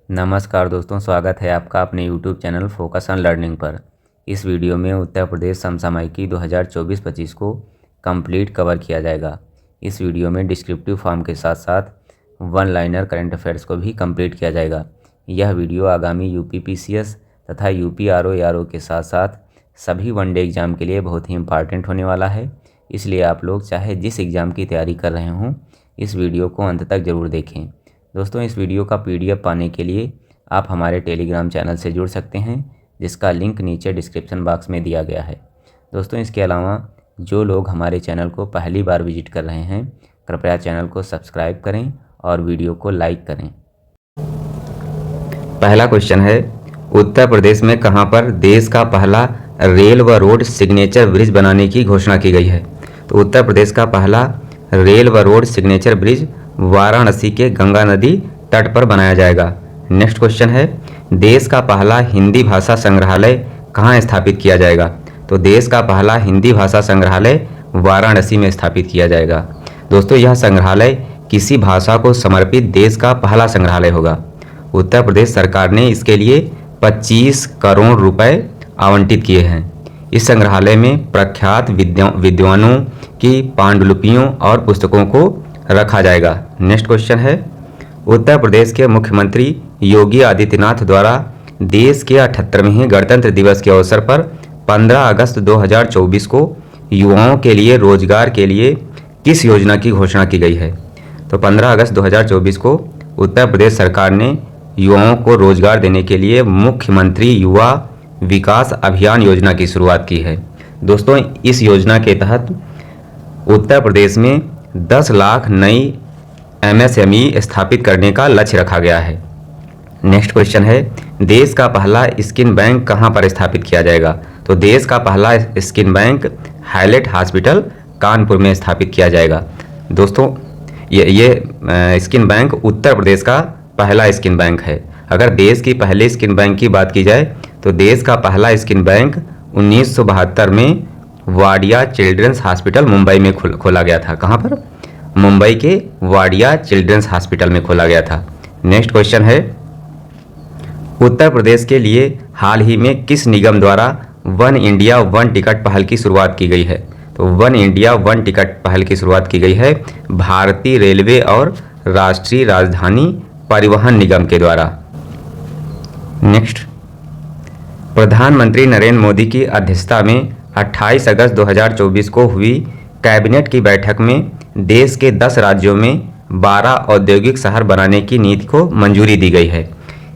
नमस्कार दोस्तों, स्वागत है आपका अपने YouTube channel focus on learning पर। इस वीडियो में उत्तर प्रदेश समसामयिकी 2024-25 को कंप्लीट कवर किया जाएगा। इस वीडियो में डिस्क्रिप्टिव फॉर्म के साथ साथ वन लाइनर करंट अफेयर्स को भी कंप्लीट किया जाएगा। यह वीडियो आगामी यूपीपीसीएस तथा यूपीआरओ एआरओ के साथ साथ सभी वनडे एग्ज़ाम के लिए बहुत ही इंपॉर्टेंट होने वाला है। इसलिए आप लोग चाहे जिस एग्ज़ाम की तैयारी कर रहे हों, इस वीडियो को अंत तक ज़रूर देखें। दोस्तों, इस वीडियो का PDF पाने के लिए आप हमारे टेलीग्राम चैनल से जुड़ सकते हैं, जिसका लिंक नीचे डिस्क्रिप्शन बॉक्स में दिया गया है। दोस्तों, इसके अलावा जो लोग हमारे चैनल को पहली बार विजिट कर रहे हैं, कृपया चैनल को सब्सक्राइब करें और वीडियो को लाइक करें। पहला क्वेश्चन है, उत्तर प्रदेश में कहां पर देश का पहला रेल व रोड सिग्नेचर ब्रिज बनाने की घोषणा की गई है? तो उत्तर प्रदेश का पहला रेल व रोड सिग्नेचर ब्रिज वाराणसी के गंगा नदी तट पर बनाया जाएगा। नेक्स्ट क्वेश्चन है, देश का पहला हिंदी भाषा संग्रहालय कहाँ स्थापित किया जाएगा? तो देश का पहला हिंदी भाषा संग्रहालय वाराणसी में स्थापित किया जाएगा। दोस्तों, यह संग्रहालय किसी भाषा को समर्पित देश का पहला संग्रहालय होगा। उत्तर प्रदेश सरकार ने इसके लिए 25 करोड़ रुपए आवंटित किए हैं। इस संग्रहालय में प्रख्यात विद्वानों की पांडुलिपियों और पुस्तकों को रखा जाएगा। नेक्स्ट क्वेश्चन है, उत्तर प्रदेश के मुख्यमंत्री योगी आदित्यनाथ द्वारा देश के 78वें गणतंत्र दिवस के अवसर पर 15 अगस्त 2024 को युवाओं के लिए रोजगार के लिए किस योजना की घोषणा की गई है? तो 15 अगस्त 2024 को उत्तर प्रदेश सरकार ने युवाओं को रोजगार देने के लिए मुख्यमंत्री युवा विकास अभियान योजना की शुरुआत की है। दोस्तों, इस योजना के तहत उत्तर प्रदेश में 10 लाख नई MSME स्थापित करने का लक्ष्य रखा गया है। नेक्स्ट क्वेश्चन है, देश का पहला स्किन बैंक कहां पर स्थापित किया जाएगा? तो देश का पहला स्किन बैंक हाइलेट हॉस्पिटल कानपुर में स्थापित किया जाएगा। दोस्तों, ये स्किन बैंक उत्तर प्रदेश का पहला स्किन बैंक है। अगर देश की पहले स्किन बैंक की बात की जाए तो देश का पहला स्किन बैंक 1972 में वाडिया चिल्ड्रंस हॉस्पिटल मुंबई में खोला गया था। कहाँ पर? मुंबई के वाडिया चिल्ड्रंस हॉस्पिटल में खोला गया था। नेक्स्ट क्वेश्चन है, उत्तर प्रदेश के लिए हाल ही में किस निगम द्वारा वन इंडिया वन टिकट पहल की शुरुआत की गई है? तो वन इंडिया वन टिकट पहल की शुरुआत की गई है भारतीय रेलवे और राष्ट्रीय राजधानी परिवहन निगम के द्वारा। नेक्स्ट, प्रधानमंत्री नरेंद्र मोदी की अध्यक्षता में 28 अगस्त 2024 को हुई कैबिनेट की बैठक में देश के 10 राज्यों में 12 औद्योगिक शहर बनाने की नीति को मंजूरी दी गई है।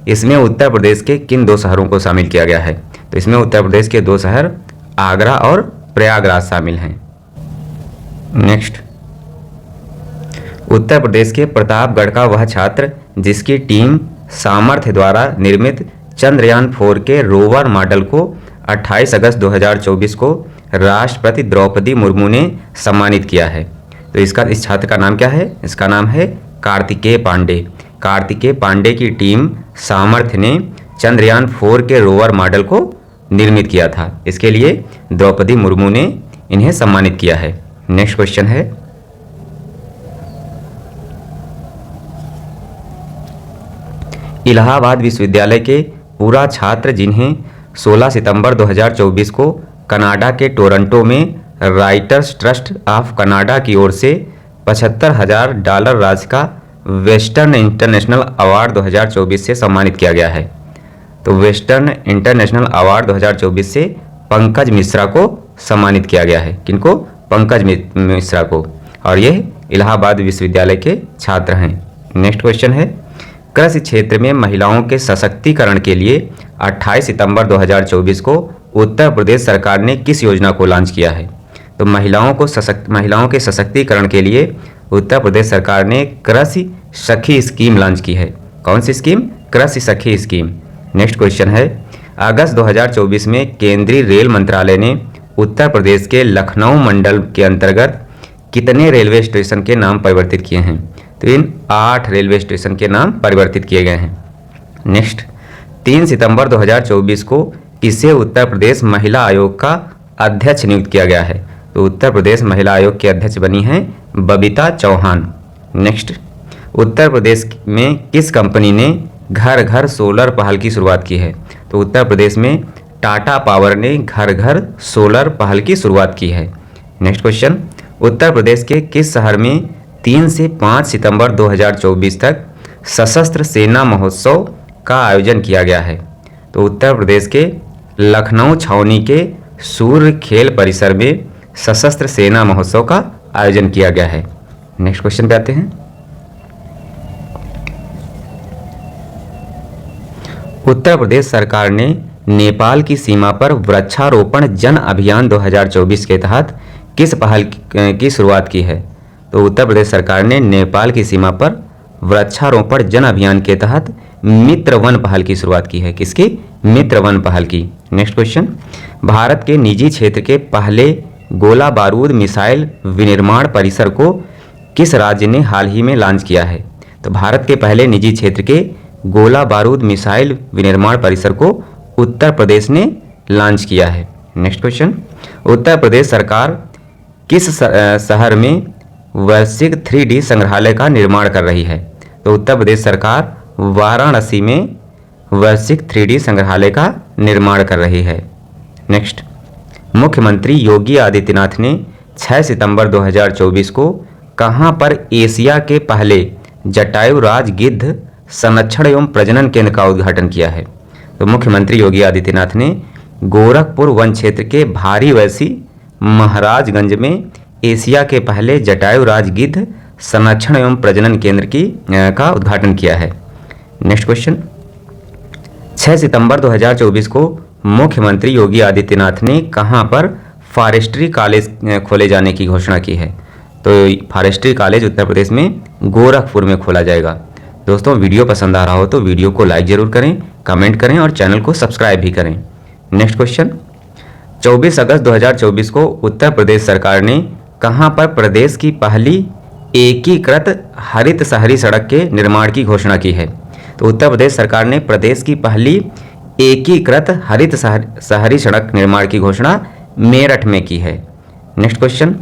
इसमें उत्तर प्रदेश के किन 2 शहरों को शामिल किया गया है? तो इसमें उत्तर प्रदेश के 2 शहर आगरा और प्रयागराज शामिल हैं। नेक्स्ट, उत्तर प्रदेश के प्रतापगढ़ का वह छात्र जिसकी टीम सामर्थ्य द्वारा निर्मित चंद्रयान 4 के रोवर मॉडल को 28 अगस्त 2024 को राष्ट्रपति द्रौपदी मुर्मू ने सम्मानित किया है। तो इस छात्र का नाम क्या है? इसका नाम है कार्तिकेय पांडे। कार्तिकेय पांडे की टीम सामर्थ्य ने चंद्रयान 4 के रोवर मॉडल को निर्मित किया था। इसके लिए द्रौपदी मुर्मू ने इन्हें सम्मानित किया है। नेक्स्ट क्वेश्चन है, इलाहाबाद विश्वविद्यालय के पूरा छात्र जिन्हें 16 सितंबर 2024 को कनाडा के टोरंटो में राइटर्स ट्रस्ट ऑफ कनाडा की ओर से $75,000 राशि का वेस्टर्न इंटरनेशनल अवार्ड 2024 से सम्मानित किया गया है। तो वेस्टर्न इंटरनेशनल अवार्ड 2024 से पंकज मिश्रा को सम्मानित किया गया है। किनको? पंकज मिश्रा को, और ये इलाहाबाद विश्वविद्यालय के छात्र हैं। नेक्स्ट क्वेश्चन है, कृषि क्षेत्र में महिलाओं के सशक्तिकरण के लिए 28 सितंबर 2024 को उत्तर प्रदेश सरकार ने किस योजना को लॉन्च किया है? तो महिलाओं के सशक्तिकरण के लिए उत्तर प्रदेश सरकार ने कृषि सखी स्कीम लॉन्च की है। कौन सी स्कीम? कृषि सखी स्कीम। नेक्स्ट क्वेश्चन है, अगस्त 2024 में केंद्रीय रेल मंत्रालय ने उत्तर प्रदेश के लखनऊ मंडल के अंतर्गत कितने रेलवे स्टेशन के नाम परिवर्तित किए हैं? तो इन 8 रेलवे स्टेशन के नाम परिवर्तित किए गए हैं। नेक्स्ट, 3 सितंबर 2024 को किसे उत्तर प्रदेश महिला आयोग का अध्यक्ष नियुक्त किया गया है? तो उत्तर प्रदेश महिला आयोग के अध्यक्ष बनी हैं बबीता चौहान। नेक्स्ट, उत्तर प्रदेश में किस कंपनी ने घर घर सोलर पहल की शुरुआत की है? तो उत्तर प्रदेश में टाटा पावर ने घर घर सोलर पहल की शुरुआत की है। नेक्स्ट क्वेश्चन, उत्तर प्रदेश के किस शहर में 3 से 5 सितंबर 2024 तक सशस्त्र सेना महोत्सव का आयोजन किया गया है? तो उत्तर प्रदेश के लखनऊ छावनी के सूर्य खेल परिसर में सशस्त्र सेना महोत्सव का आयोजन किया गया है। नेक्स्ट क्वेश्चन पे आते हैं। उत्तर प्रदेश सरकार ने नेपाल की सीमा पर वृक्षारोपण जन अभियान 2024 के तहत किस पहल की शुरुआत की है? तो उत्तर प्रदेश सरकार ने नेपाल की सीमा पर वृक्षारोपण जन अभियान के तहत मित्र वन पहल की शुरुआत की है। किसकी? मित्र वन पहल की। नेक्स्ट क्वेश्चन, भारत के निजी क्षेत्र के पहले गोला बारूद मिसाइल विनिर्माण परिसर को किस राज्य ने हाल ही में लॉन्च किया है? तो भारत के पहले निजी क्षेत्र के गोला बारूद मिसाइल विनिर्माण परिसर को उत्तर प्रदेश ने लॉन्च किया है। नेक्स्ट क्वेश्चन, उत्तर प्रदेश सरकार किस शहर में वैश्विक 3D संग्रहालय का निर्माण कर रही है? तो उत्तर प्रदेश सरकार वाराणसी में वैश्विक 3D संग्रहालय का निर्माण कर रही है। नेक्स्ट, मुख्यमंत्री योगी आदित्यनाथ ने 6 सितंबर 2024 को कहां पर एशिया के पहले जटायु राज गिद्ध संरक्षण एवं प्रजनन केंद्र का उद्घाटन किया है? तो मुख्यमंत्री योगी आदित्यनाथ ने गोरखपुर वन क्षेत्र के भारी वैसी महाराजगंज में एशिया के पहले जटायु राज गिद्ध संरक्षण एवं प्रजनन केंद्र का उद्घाटन किया है। नेक्स्ट क्वेश्चन, 6 सितंबर 2024 को मुख्यमंत्री योगी आदित्यनाथ ने कहां पर फॉरेस्ट्री कॉलेज खोले जाने की घोषणा की है? तो फॉरेस्ट्री कॉलेज उत्तर प्रदेश में गोरखपुर में खोला जाएगा। दोस्तों, वीडियो पसंद आ रहा हो तो वीडियो को लाइक जरूर करें, कमेंट करें और चैनल को सब्सक्राइब भी करें। नेक्स्ट क्वेश्चन, 24 अगस्त 2024 को उत्तर प्रदेश सरकार ने कहां पर प्रदेश की पहली एकीकृत हरित शहरी सड़क के निर्माण की घोषणा की है? तो उत्तर प्रदेश सरकार ने प्रदेश की पहली एकीकृत हरित शहरी सड़क निर्माण की घोषणा मेरठ में की है। नेक्स्ट क्वेश्चन,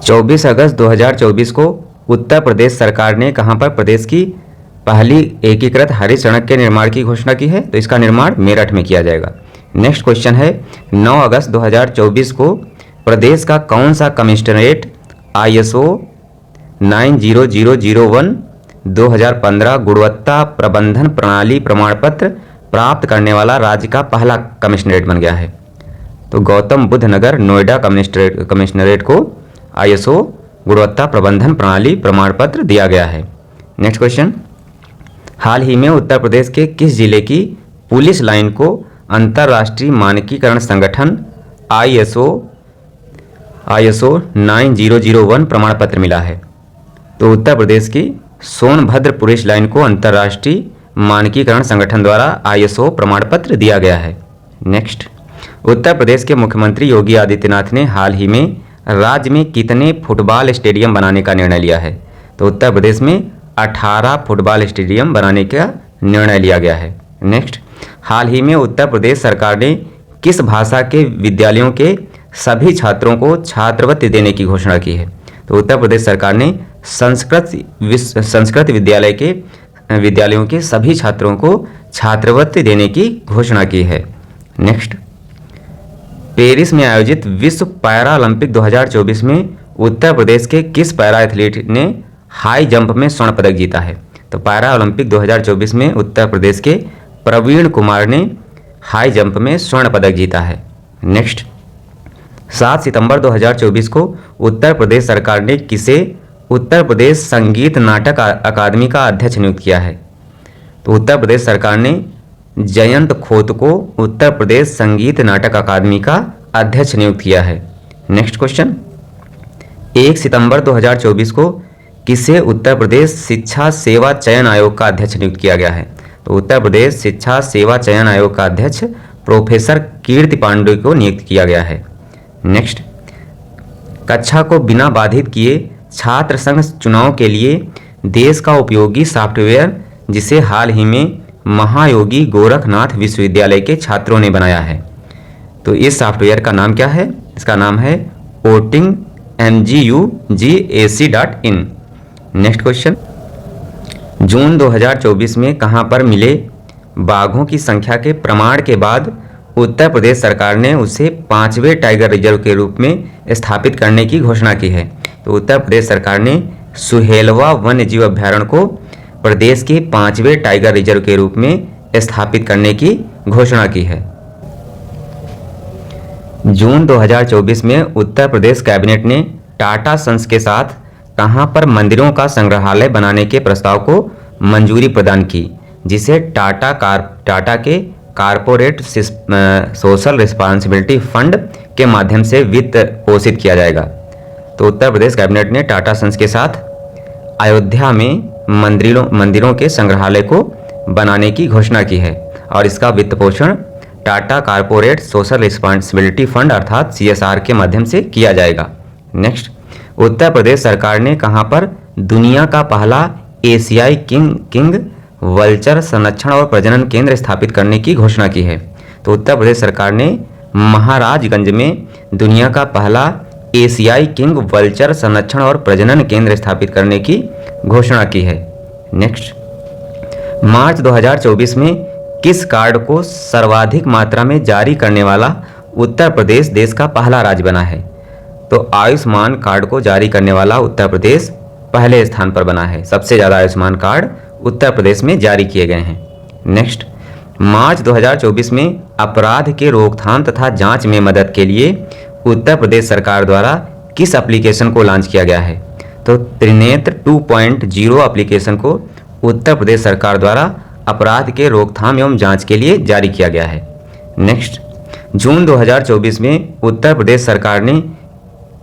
24 अगस्त 2024 को उत्तर प्रदेश सरकार ने कहां पर प्रदेश की पहली एकीकृत हरित सड़क के निर्माण की घोषणा की है? तो इसका निर्माण मेरठ में किया जाएगा। नेक्स्ट क्वेश्चन है, 9 अगस्त 2024 को प्रदेश का कौन सा कमिश्नरेट ISO 90001 2015 गुणवत्ता प्रबंधन प्रणाली प्रमाण पत्र प्राप्त करने वाला राज्य का पहला कमिश्नरेट बन गया है? तो गौतम बुद्ध नगर नोएडा कमिश्नरेट को ISO गुणवत्ता प्रबंधन प्रणाली प्रमाण पत्र दिया गया है। नेक्स्ट क्वेश्चन, हाल ही में उत्तर प्रदेश के किस जिले की पुलिस लाइन को अंतर्राष्ट्रीय मानकीकरण संगठन ISO 9001 प्रमाण पत्र मिला है? तो उत्तर प्रदेश की सोनभद्र पुलिस लाइन को अंतर्राष्ट्रीय मानकीकरण संगठन द्वारा ISO प्रमाण पत्र दिया गया है। नेक्स्ट, उत्तर प्रदेश के मुख्यमंत्री योगी आदित्यनाथ ने हाल ही में राज्य में कितने फुटबॉल स्टेडियम बनाने का निर्णय लिया है? तो उत्तर प्रदेश में 18 फुटबॉल स्टेडियम बनाने का निर्णय लिया गया है। नेक्स्ट, हाल ही में उत्तर प्रदेश सरकार ने किस भाषा के विद्यालयों के सभी छात्रों को छात्रवृत्ति देने की घोषणा की है? तो उत्तर प्रदेश सरकार ने संस्कृत विद्यालयों के सभी छात्रों को छात्रवृत्ति देने की घोषणा की है। नेक्स्ट, पेरिस में आयोजित विश्व पैरा ओलंपिक 2024 में उत्तर प्रदेश के किस पैरा एथलीट ने हाई जंप में स्वर्ण पदक जीता है? तो पैरा ओलंपिक 2024 में उत्तर प्रदेश के प्रवीण कुमार ने हाई जंप में स्वर्ण पदक जीता है। नेक्स्ट, 7 सितंबर 2024 को उत्तर प्रदेश सरकार ने किसे उत्तर प्रदेश संगीत नाटक अकादमी का अध्यक्ष नियुक्त किया है? तो उत्तर प्रदेश सरकार ने जयंत खोत को उत्तर प्रदेश संगीत नाटक अकादमी का अध्यक्ष नियुक्त किया है। नेक्स्ट क्वेश्चन, 1 सितंबर 2024 को किसे उत्तर प्रदेश शिक्षा सेवा चयन आयोग का अध्यक्ष नियुक्त किया गया है? तो उत्तर प्रदेश शिक्षा सेवा चयन आयोग का अध्यक्ष प्रोफेसर कीर्ति पांडे को नियुक्त किया गया है। नेक्स्ट, कक्षा को बिना बाधित किए छात्र संघ चुनाव के लिए देश का उपयोगी सॉफ्टवेयर जिसे हाल ही में महायोगी गोरखनाथ विश्वविद्यालय के छात्रों ने बनाया है, तो इस सॉफ्टवेयर का नाम क्या है? इसका नाम है votingmgugac.in। नेक्स्ट क्वेश्चन, जून 2024 में कहां पर मिले बाघों की संख्या के प्रमाण के बाद उत्तर प्रदेश सरकार ने उसे 5वें टाइगर रिजर्व के रूप में स्थापित करने की घोषणा की है? तो उत्तर प्रदेश सरकार ने सुहेलवा वन्य जीव अभ्यारण्य को प्रदेश के 5वें टाइगर रिजर्व के रूप में स्थापित करने की घोषणा की है। जून 2024 में उत्तर प्रदेश कैबिनेट ने टाटा सन्स के साथ कहां पर मंदिरों का संग्रहालय बनाने के प्रस्ताव को मंजूरी प्रदान की, जिसे टाटा के कारपोरेट सोशल रिस्पॉन्सिबिलिटी फंड के माध्यम से वित्त पोषित किया जाएगा? तो उत्तर प्रदेश कैबिनेट ने टाटा सन्स के साथ अयोध्या में मंदिरों के संग्रहालय को बनाने की घोषणा की है और इसका वित्त पोषण Tata corporate social responsibility fund अर्थात CSR के माध्यम से किया जाएगा। नेक्स्ट, उत्तर प्रदेश सरकार ने कहां पर दुनिया का पहला एशियाई किंग वल्चर संरक्षण और प्रजनन केंद्र स्थापित करने की घोषणा की है? तो उत्तर प्रदेश सरकार ने महाराजगंज में दुनिया का पहला एशियाई किंग वल्चर संरक्षण और प्रजनन केंद्र स्थापित करने की घोषणा की है। नेक्स्ट, मार्च 2024 में किस कार्ड को सर्वाधिक मात्रा में जारी करने वाला उत्तर प्रदेश देश का पहला राज्य बना है? तो आयुष्मान कार्ड को जारी करने वाला उत्तर प्रदेश पहले स्थान पर बना है। सबसे ज़्यादा आयुष्मान कार्ड उत्तर प्रदेश में जारी किए गए हैं। नेक्स्ट, मार्च 2024 में अपराध के रोकथाम तथा जांच में मदद के लिए उत्तर प्रदेश सरकार द्वारा किस एप्लीकेशन को लॉन्च किया गया है? तो त्रिनेत्र 2.0 एप्लीकेशन को उत्तर प्रदेश सरकार द्वारा अपराध के रोकथाम एवं जांच के लिए जारी किया गया है। नेक्स्ट, जून 2024 में उत्तर प्रदेश सरकार ने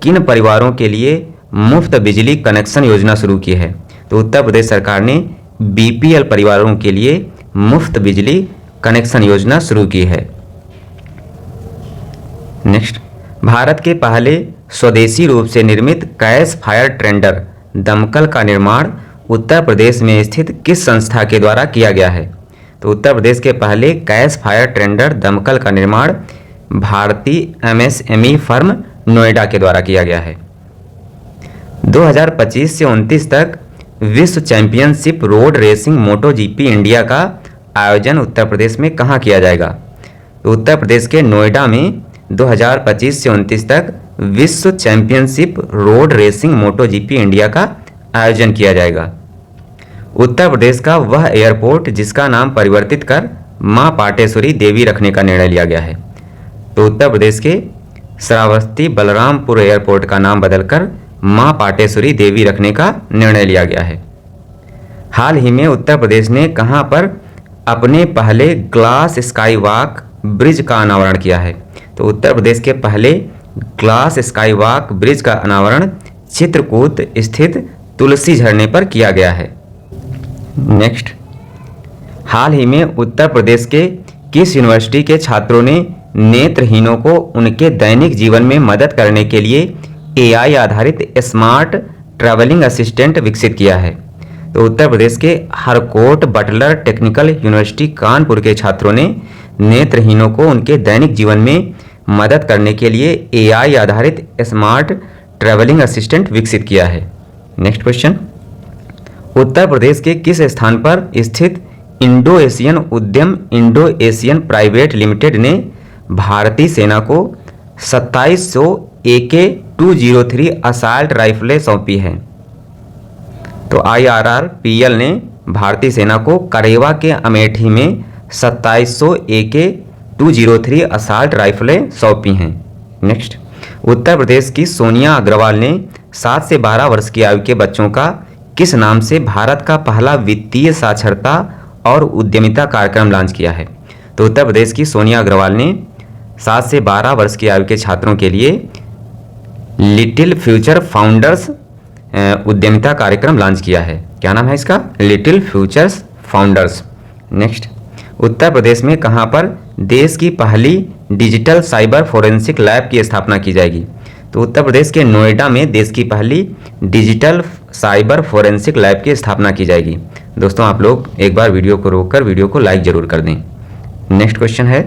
किन परिवारों के लिए मुफ्त बिजली कनेक्शन योजना शुरू की है? तो उत्तर प्रदेश सरकार ने BPL परिवारों के लिए मुफ्त बिजली कनेक्शन योजना शुरू की है। नेक्स्ट, भारत के पहले स्वदेशी रूप से निर्मित गैस फायर टेंडर दमकल का निर्माण उत्तर प्रदेश में स्थित किस संस्था के द्वारा किया गया है? तो उत्तर प्रदेश के पहले गैस फायर टेंडर दमकल का निर्माण भारतीय MSME फर्म नोएडा के द्वारा किया गया है। 2025 से 29 तक विश्व championship road racing MotoGP India का आयोजन उत्तर प्रदेश में कहाँ किया जाएगा? तो उत्तर प्रदेश के नोएडा में 2025 से 29 तक विश्व championship road racing MotoGP India का आयोजन किया जाएगा। उत्तर प्रदेश का वह एयरपोर्ट जिसका नाम परिवर्तित कर मां पाटेश्वरी देवी रखने का निर्णय लिया गया है? तो उत्तर प्रदेश के श्रावस्ती बलरामपुर एयरपोर्ट का नाम बदलकर मां पाटेश्वरी देवी रखने का निर्णय लिया गया है। हाल ही में उत्तर प्रदेश ने कहां पर अपने पहले ग्लास स्काई वॉक ब्रिज का अनावरण किया है? तो उत्तर प्रदेश के पहले ग्लास स्काई वॉक ब्रिज का अनावरण चित्रकूट स्थित तुलसी झरने पर किया गया है। नेक्स्ट, हाल ही में उत्तर प्रदेश के किस यूनिवर्सिटी के छात्रों ने नेत्रहीनों को उनके दैनिक जीवन में मदद करने के लिए AI आधारित स्मार्ट ट्रैवलिंग असिस्टेंट विकसित किया है? तो उत्तर प्रदेश के Harcourt Buttler technical university Kanpur के छात्रों ने नेत्रहीनों को उनके दैनिक जीवन में मदद करने के लिए AI आधारित स्मार्ट ट्रैवलिंग असिस्टेंट विकसित किया है। नेक्स्ट क्वेश्चन, उत्तर प्रदेश के किस स्थान पर स्थित इंडो एशियन उद्यम इंडो एशियन प्राइवेट लिमिटेड ने भारतीय सेना को 2700 AK-203 असॉल्ट राइफलें सौंपी हैं? तो IRRPL ने भारतीय सेना को करेवा के अमेठी में 2700 AK-203 असॉल्ट राइफलें सौंपी हैं। नेक्स्ट, उत्तर प्रदेश की सोनिया अग्रवाल ने 7 से 12 वर्ष की आयु के बच्चों का किस नाम से भारत का पहला वित्तीय साक्षरता और उद्यमिता कार्यक्रम लॉन्च किया है? तो उत्तर प्रदेश की सोनिया अग्रवाल ने 7 से 12 वर्ष की आयु के छात्रों के लिए लिटिल फ्यूचर फाउंडर्स उद्यमिता कार्यक्रम लॉन्च किया है। क्या नाम है इसका? Little futures founders. Next, Uttar Pradesh में कहां पर देश की पहली डिजिटल साइबर फोरेंसिक लैब की स्थापना की जाएगी? तो उत्तर प्रदेश के नोएडा में देश की पहली डिजिटल साइबर फोरेंसिक लैब की स्थापना की जाएगी। दोस्तों, आप लोग एक बार वीडियो को रोककर वीडियो को लाइक जरूर कर दें। नेक्स्ट क्वेश्चन है,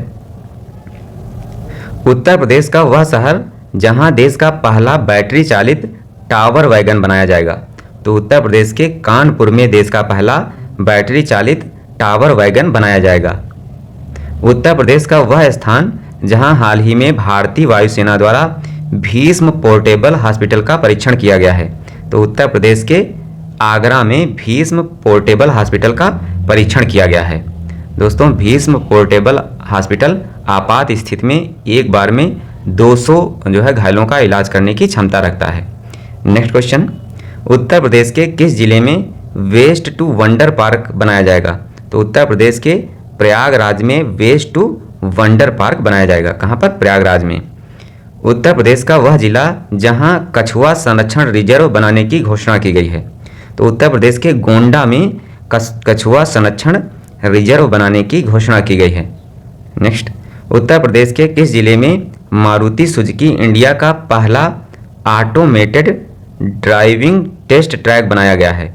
उत्तर प्रदेश का वह शहर जहां देश का पहला बैटरी चालित टावर वैगन बनाया जाएगा तो उत्तर प्रदेश के कानपुर में देश का पहला बैटरी चालित टावर वैगन बनाया जाएगा। उत्तर प्रदेश का वह स्थान जहां हाल ही में भारतीय वायुसेना द्वारा भीष्म पोर्टेबल हॉस्पिटल का परीक्षण किया गया है। तो उत्तर प्रदेश के आगरा में भीष्म पोर्टेबल हॉस्पिटल का परीक्षण किया गया है। दोस्तों, भीष्म पोर्टेबल हॉस्पिटल आपात स्थिति में एक बार में 200 घायलों का इलाज करने की क्षमता रखता है। नेक्स्ट क्वेश्चन, उत्तर प्रदेश के किस जिले में वेस्ट टू वंडर पार्क बनाया जाएगा? तो उत्तर प्रदेश के प्रयागराज में वेस्ट टू वंडर पार्क बनाया जाएगा। कहाँ पर? प्रयागराज में। उत्तर प्रदेश का वह जिला जहां कछुआ संरक्षण रिजर्व बनाने की घोषणा की गई है। तो उत्तर प्रदेश के गोंडा में कछुआ संरक्षण रिजर्व बनाने की घोषणा की गई है। नेक्स्ट, उत्तर प्रदेश के किस जिले में मारुति सुजुकी इंडिया का पहला ऑटोमेटेड ड्राइविंग टेस्ट ट्रैक बनाया गया है?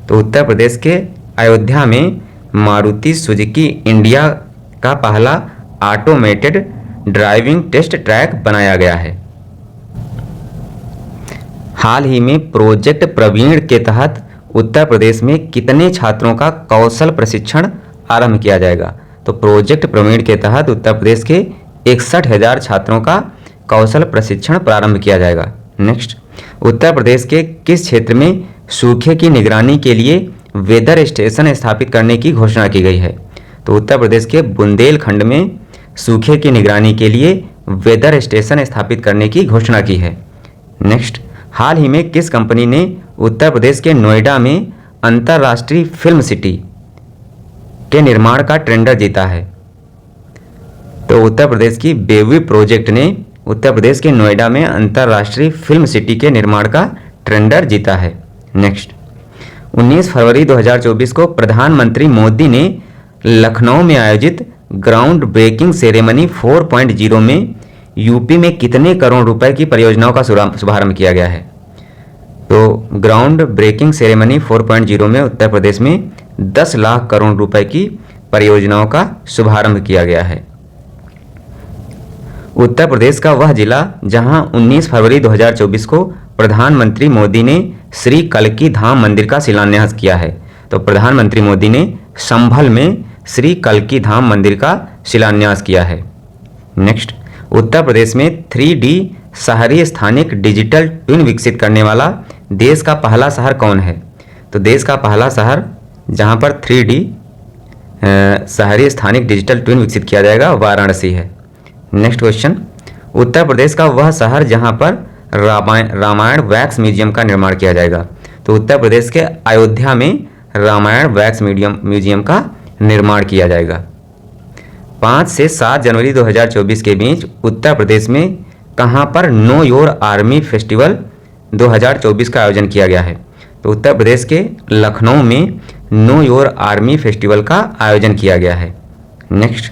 तो उत्तर प्रदेश के अयोध्या में मारुति सुजुकी इंडिया का पहला ऑटोमेटेड ड्राइविंग टेस्ट ट्रैक बनाया गया है। हाल ही में प्रोजेक्ट प्रवीण के तहत उत्तर प्रदेश में कितने छात्रों का कौशल प्रशिक्षण आरंभ किया जाएगा? तो प्रोजेक्ट प्रवीण के तहत उत्तर प्रदेश के 61,000 छात्रों का कौशल प्रशिक्षण प्रारंभ किया जाएगा। नेक्स्ट, उत्तर प्रदेश के किस क्षेत्र में सूखे की निगरानी के लिए वेदर स्टेशन स्थापित करने की घोषणा की गई है? तो उत्तर प्रदेश के बुंदेलखंड में सूखे की निगरानी के लिए वेदर स्टेशन स्थापित करने की घोषणा की है। नेक्स्ट, हाल ही में किस कंपनी ने उत्तर प्रदेश के नोएडा में अंतर्राष्ट्रीय फिल्म सिटी के निर्माण का टेंडर जीता है? तो उत्तर प्रदेश की बेवी प्रोजेक्ट ने उत्तर प्रदेश के नोएडा में अंतर्राष्ट्रीय फिल्म सिटी के निर्माण का टेंडर जीता है। नेक्स्ट, 19 फरवरी 2024 को प्रधानमंत्री मोदी ने लखनऊ में आयोजित ग्राउंड ब्रेकिंग सेरेमनी 4.0 में यूपी में कितने करोड़ रुपए की परियोजनाओं का शुभारंभ किया गया है? तो ग्राउंड ब्रेकिंग सेरेमनी 4.0 में उत्तर प्रदेश में 10 लाख करोड़ रुपए की परियोजनाओं का शुभारंभ किया गया है। उत्तर प्रदेश का वह जिला जहां 19 फरवरी 2024 को प्रधानमंत्री मोदी ने श्री कल्की धाम मंदिर का शिलान्यास किया है। तो प्रधानमंत्री मोदी ने संभल में श्री कल्की धाम मंदिर का शिलान्यास किया है। नेक्स्ट, उत्तर प्रदेश में 3D शहरी स्थानिक डिजिटल ट्विन विकसित करने वाला देश का पहला शहर कौन है? तो देश का पहला शहर जहां पर 3D शहरी स्थानिक डिजिटल ट्विन विकसित किया जाएगा वाराणसी है। नेक्स्ट क्वेश्चन, उत्तर प्रदेश का वह शहर जहां पर रामायण वैक्स म्यूजियम का निर्माण किया जाएगा? तो उत्तर प्रदेश के अयोध्या में रामायण वैक्स म्यूजियम का निर्माण किया जाएगा। 5 से 7 जनवरी 2024 के बीच उत्तर प्रदेश में कहां पर नो योर आर्मी फेस्टिवल 2024 का आयोजन किया गया है? तो उत्तर प्रदेश के लखनऊ में नो योर आर्मी फेस्टिवल का आयोजन किया गया है। नेक्स्ट,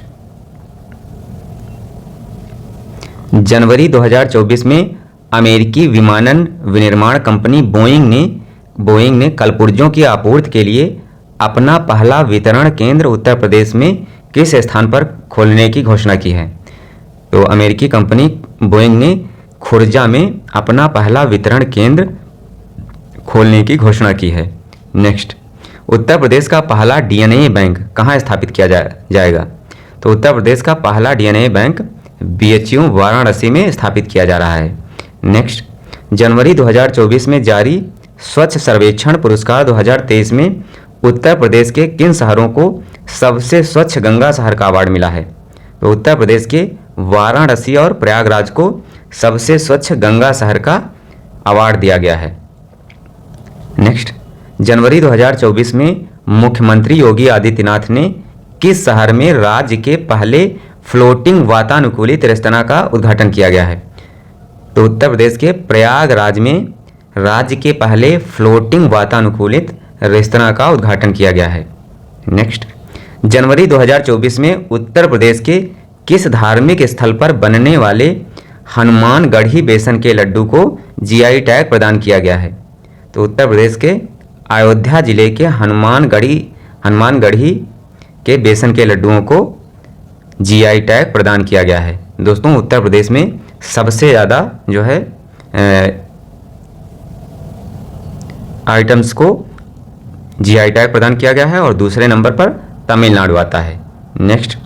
जनवरी 2024 में अमेरिकी विमानन विनिर्माण कंपनी बोइंग ने कलपुर्जों की आपूर्ति के लिए अपना पहला वितरण केंद्र उत्तर प्रदेश में किस स्थान पर खोलने की घोषणा की है? तो अमेरिकी कंपनी बोइंग ने खुर्जा में अपना पहला वितरण केंद्र खोलने की घोषणा की है। नेक्स्ट, उत्तर प्रदेश का पहला DNA बैंक कहाँ स्थापित किया जाएगा? तो उत्तर प्रदेश का पहला DNA बैंक BHU वाराणसी में स्थापित किया जा रहा है। नेक्स्ट, जनवरी 2024 में जारी स्वच्छ सर्वेक्षण पुरस्कार 2023 में उत्तर प्रदेश के किन शहरों को सबसे स्वच्छ गंगा शहर का अवार्ड मिला है? तो उत्तर प्रदेश के वाराणसी और प्रयागराज को सबसे स्वच्छ गंगा शहर का अवार्ड दिया गया है। नेक्स्ट, जनवरी 2024 में मुख्यमंत्री योगी आदित्यनाथ ने किस शहर में राज्य के पहले फ्लोटिंग वातानुकूलित रेस्तरां का उद्घाटन किया गया है? तो उत्तर प्रदेश के प्रयागराज में राज्य के पहले फ्लोटिंग वातानुकूलित रेस्तरां का उद्घाटन किया गया है। नेक्स्ट, जनवरी 2024 में उत्तर प्रदेश के किस धार्मिक स्थल पर बनने वाले हनुमानगढ़ी बेसन के लड्डू को GI टैग प्रदान किया गया है? तो उत्तर प्रदेश के अयोध्या जिले के हनुमानगढ़ी के बेसन के लड्डुओं को GI टैग प्रदान किया गया है। दोस्तों, उत्तर प्रदेश में सबसे ज़्यादा जो है आइटम्स को जीआई टैग प्रदान किया गया है और दूसरे नंबर पर तमिलनाडु आता है। नेक्स्ट,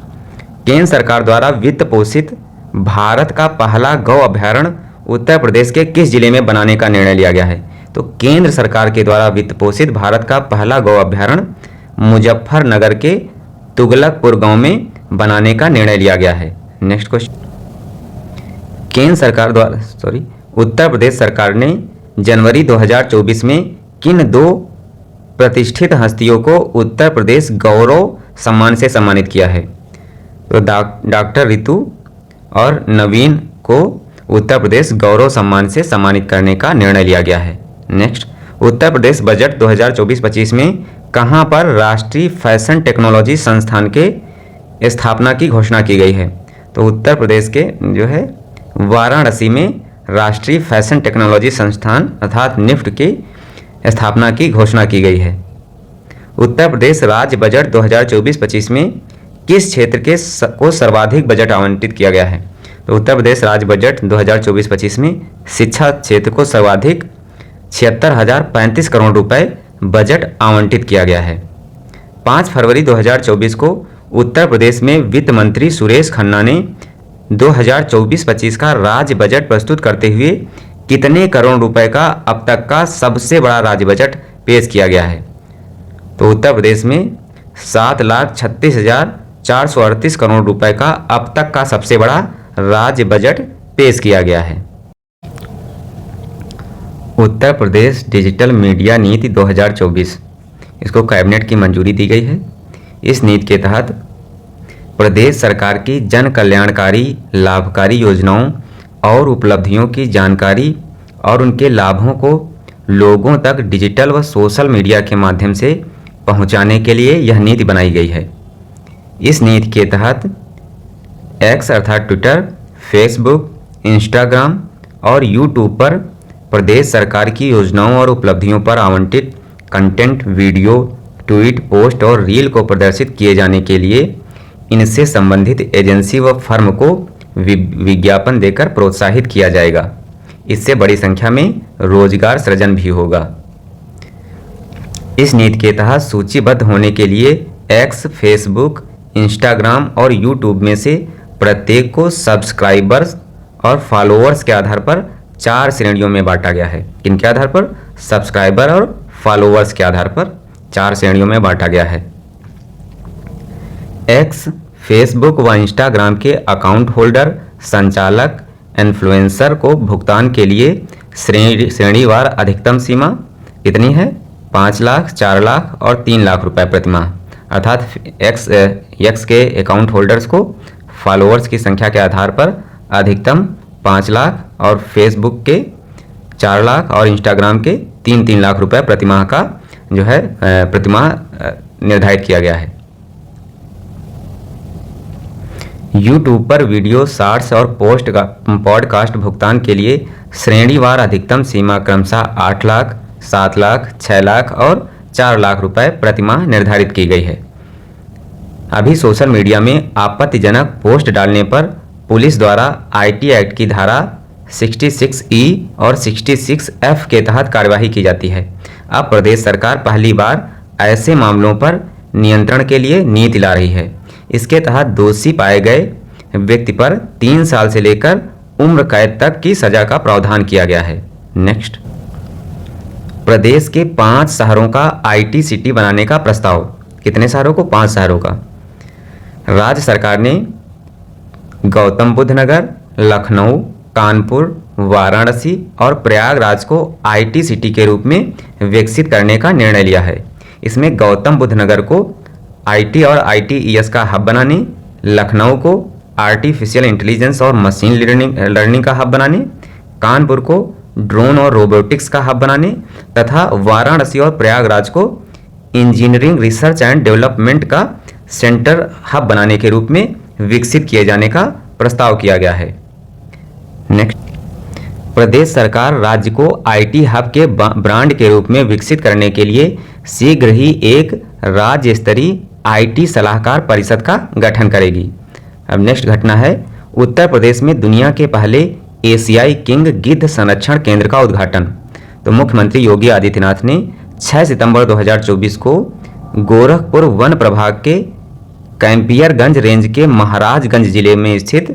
केंद्र सरकार द्वारा वित्त पोषित भारत का पहला गौ अभयारण्य उत्तर प्रदेश के किस जिले में बनाने का निर्णय लिया गया है? तो केंद्र सरकार के द्वारा वित्त पोषित भारत का पहला गौ अभयारण्य मुजफ्फरनगर के तुगलकपुर गांव में बनाने का निर्णय लिया गया है। नेक्स्ट क्वेश्चन, केंद्र सरकार द्वारा उत्तर प्रदेश सरकार ने जनवरी 2024 में किन दो प्रतिष्ठित हस्तियों को उत्तर प्रदेश गौरव सम्मान से सम्मानित किया है? तो डॉक्टर रितु और नवीन को उत्तर प्रदेश गौरव सम्मान से सम्मानित करने का निर्णय लिया गया है। नेक्स्ट, उत्तर प्रदेश बजट 2024-25 में कहां पर राष्ट्रीय फैशन टेक्नोलॉजी संस्थान के स्थापना की घोषणा की गई है? तो उत्तर प्रदेश के जो है वाराणसी में राष्ट्रीय फैशन टेक्नोलॉजी संस्थान अर्थात निफ्ट की स्थापना की घोषणा की गई है। उत्तर प्रदेश राज्य बजट 2024-25 में किस क्षेत्र को सर्वाधिक बजट आवंटित किया गया है? तो उत्तर प्रदेश राज्य बजट 2024-25 में शिक्षा क्षेत्र को सर्वाधिक 76,035 करोड़ रुपए बजट आवंटित किया गया है। 5 फरवरी 2024 को उत्तर प्रदेश में वित्त मंत्री सुरेश खन्ना ने 2024-25 का राज्य बजट प्रस्तुत करते हुए कितने करोड़ रुपए का अब तक का सबसे बड़ा राज्य बजट पेश किया गया है? तो उत्तर प्रदेश में 7,36,438 करोड़ रुपए का अब तक का सबसे बड़ा राज्य बजट पेश किया गया है। उत्तर प्रदेश डिजिटल मीडिया नीति 2024 इसको कैबिनेट की मंजूरी दी गई है। इस नीति के तहत प्रदेश सरकार की जन कल्याणकारी लाभकारी योजनाओं और उपलब्धियों की जानकारी और उनके लाभों को लोगों तक डिजिटल व सोशल मीडिया के माध्यम से पहुंचाने के लिए यह नीति बनाई गई है। इस नीति के तहत एक्स अर्थात ट्विटर, फेसबुक, इंस्टाग्राम और यूट्यूब पर प्रदेश सरकार की योजनाओं और उपलब्धियों पर आवंटित कंटेंट, वीडियो, ट्वीट, पोस्ट और रील को प्रदर्शित किए जाने के लिए इनसे संबंधित एजेंसी व फर्म को विज्ञापन देकर प्रोत्साहित किया जाएगा। इससे बड़ी संख्या में रोजगार सृजन भी होगा। इस नीति के तहत सूचीबद्ध होने के लिए एक्स, फेसबुक, इंस्टाग्राम और यूट्यूब में से प्रत्येक को सब्सक्राइबर्स और फॉलोअर्स के आधार पर 4 श्रेणियों में बांटा गया है। किनके आधार पर? सब्सक्राइबर और फॉलोअर्स के आधार पर 4 श्रेणियों में बांटा गया है। एक्स, फेसबुक व इंस्टाग्राम के अकाउंट होल्डर, संचालक, इन्फ्लुएंसर को भुगतान के लिए श्रेणीवार अधिकतम सीमा कितनी है? 5 लाख, 4 लाख और 3 लाख रुपए प्रति माह। अर्थात एक्स के अकाउंट होल्डर्स को फॉलोअर्स की संख्या के आधार पर अधिकतम 5 लाख और फेसबुक के 4 लाख और इंस्टाग्राम के 3-3 लाख रुपए प्रति माह का जो है प्रति माह निर्धारित किया गया है। यूट्यूब पर वीडियो, शॉर्ट्स और पॉडकास्ट भुगतान के लिए श्रेणीवार अधिकतम सीमा क्रमशः 8 लाख, 7 लाख, 6 लाख और 4 लाख रुपए प्रति माह निर्धारित की गई है। अभी सोशल मीडिया में आपत्तिजनक पोस्ट डालने पर पुलिस द्वारा आईटी एक्ट की धारा 66E और 66F के तहत कार्यवाही की जाती है। अब प्रदेश सरकार पहली बार ऐसे मामलों पर नियंत्रण के लिए नीति ला रही है। इसके तहत दोषी पाए गए व्यक्ति पर 3 साल से लेकर उम्र कैद तक की सजा का प्रावधान किया गया है। नेक्स्ट, प्रदेश के 5 शहरों का आईटी सिटी बनाने का प्रस्ताव। कितने शहरों को? 5 शहरों का। राज्य सरकार ने गौतम बुद्ध नगर, लखनऊ, कानपुर, वाराणसी और प्रयागराज को आईटी सिटी के रूप में विकसित करने का निर्णय लिया है। इसमें गौतम बुद्ध नगर को आईटी और आईटीईएस का हब बनाने, लखनऊ को आर्टिफिशियल इंटेलिजेंस और मशीन लर्निंग का हब बनाने, कानपुर को ड्रोन और रोबोटिक्स का हब बनाने तथा वाराणसी और प्रयागराज को इंजीनियरिंग रिसर्च एंड डेवलपमेंट का सेंटर हब बनाने के रूप में विकसित किए जाने का प्रस्ताव किया गया है। नेक्स्ट, प्रदेश सरकार राज्य को आईटी हब के ब्रांड के रूप में विकसित करने के लिए शीघ्र ही एक राज्य स्तरीय आईटी सलाहकार परिषद का गठन करेगी। अब नेक्स्ट घटना है, उत्तर प्रदेश में दुनिया के पहले एशियाई किंग गिद्ध संरक्षण केंद्र का उद्घाटन। तो मुख्यमंत्री योगी आदित्यनाथ ने 6 सितंबर 2024 को गोरखपुर वन प्रभाग के कैंपियरगंज रेंज के महाराजगंज जिले में स्थित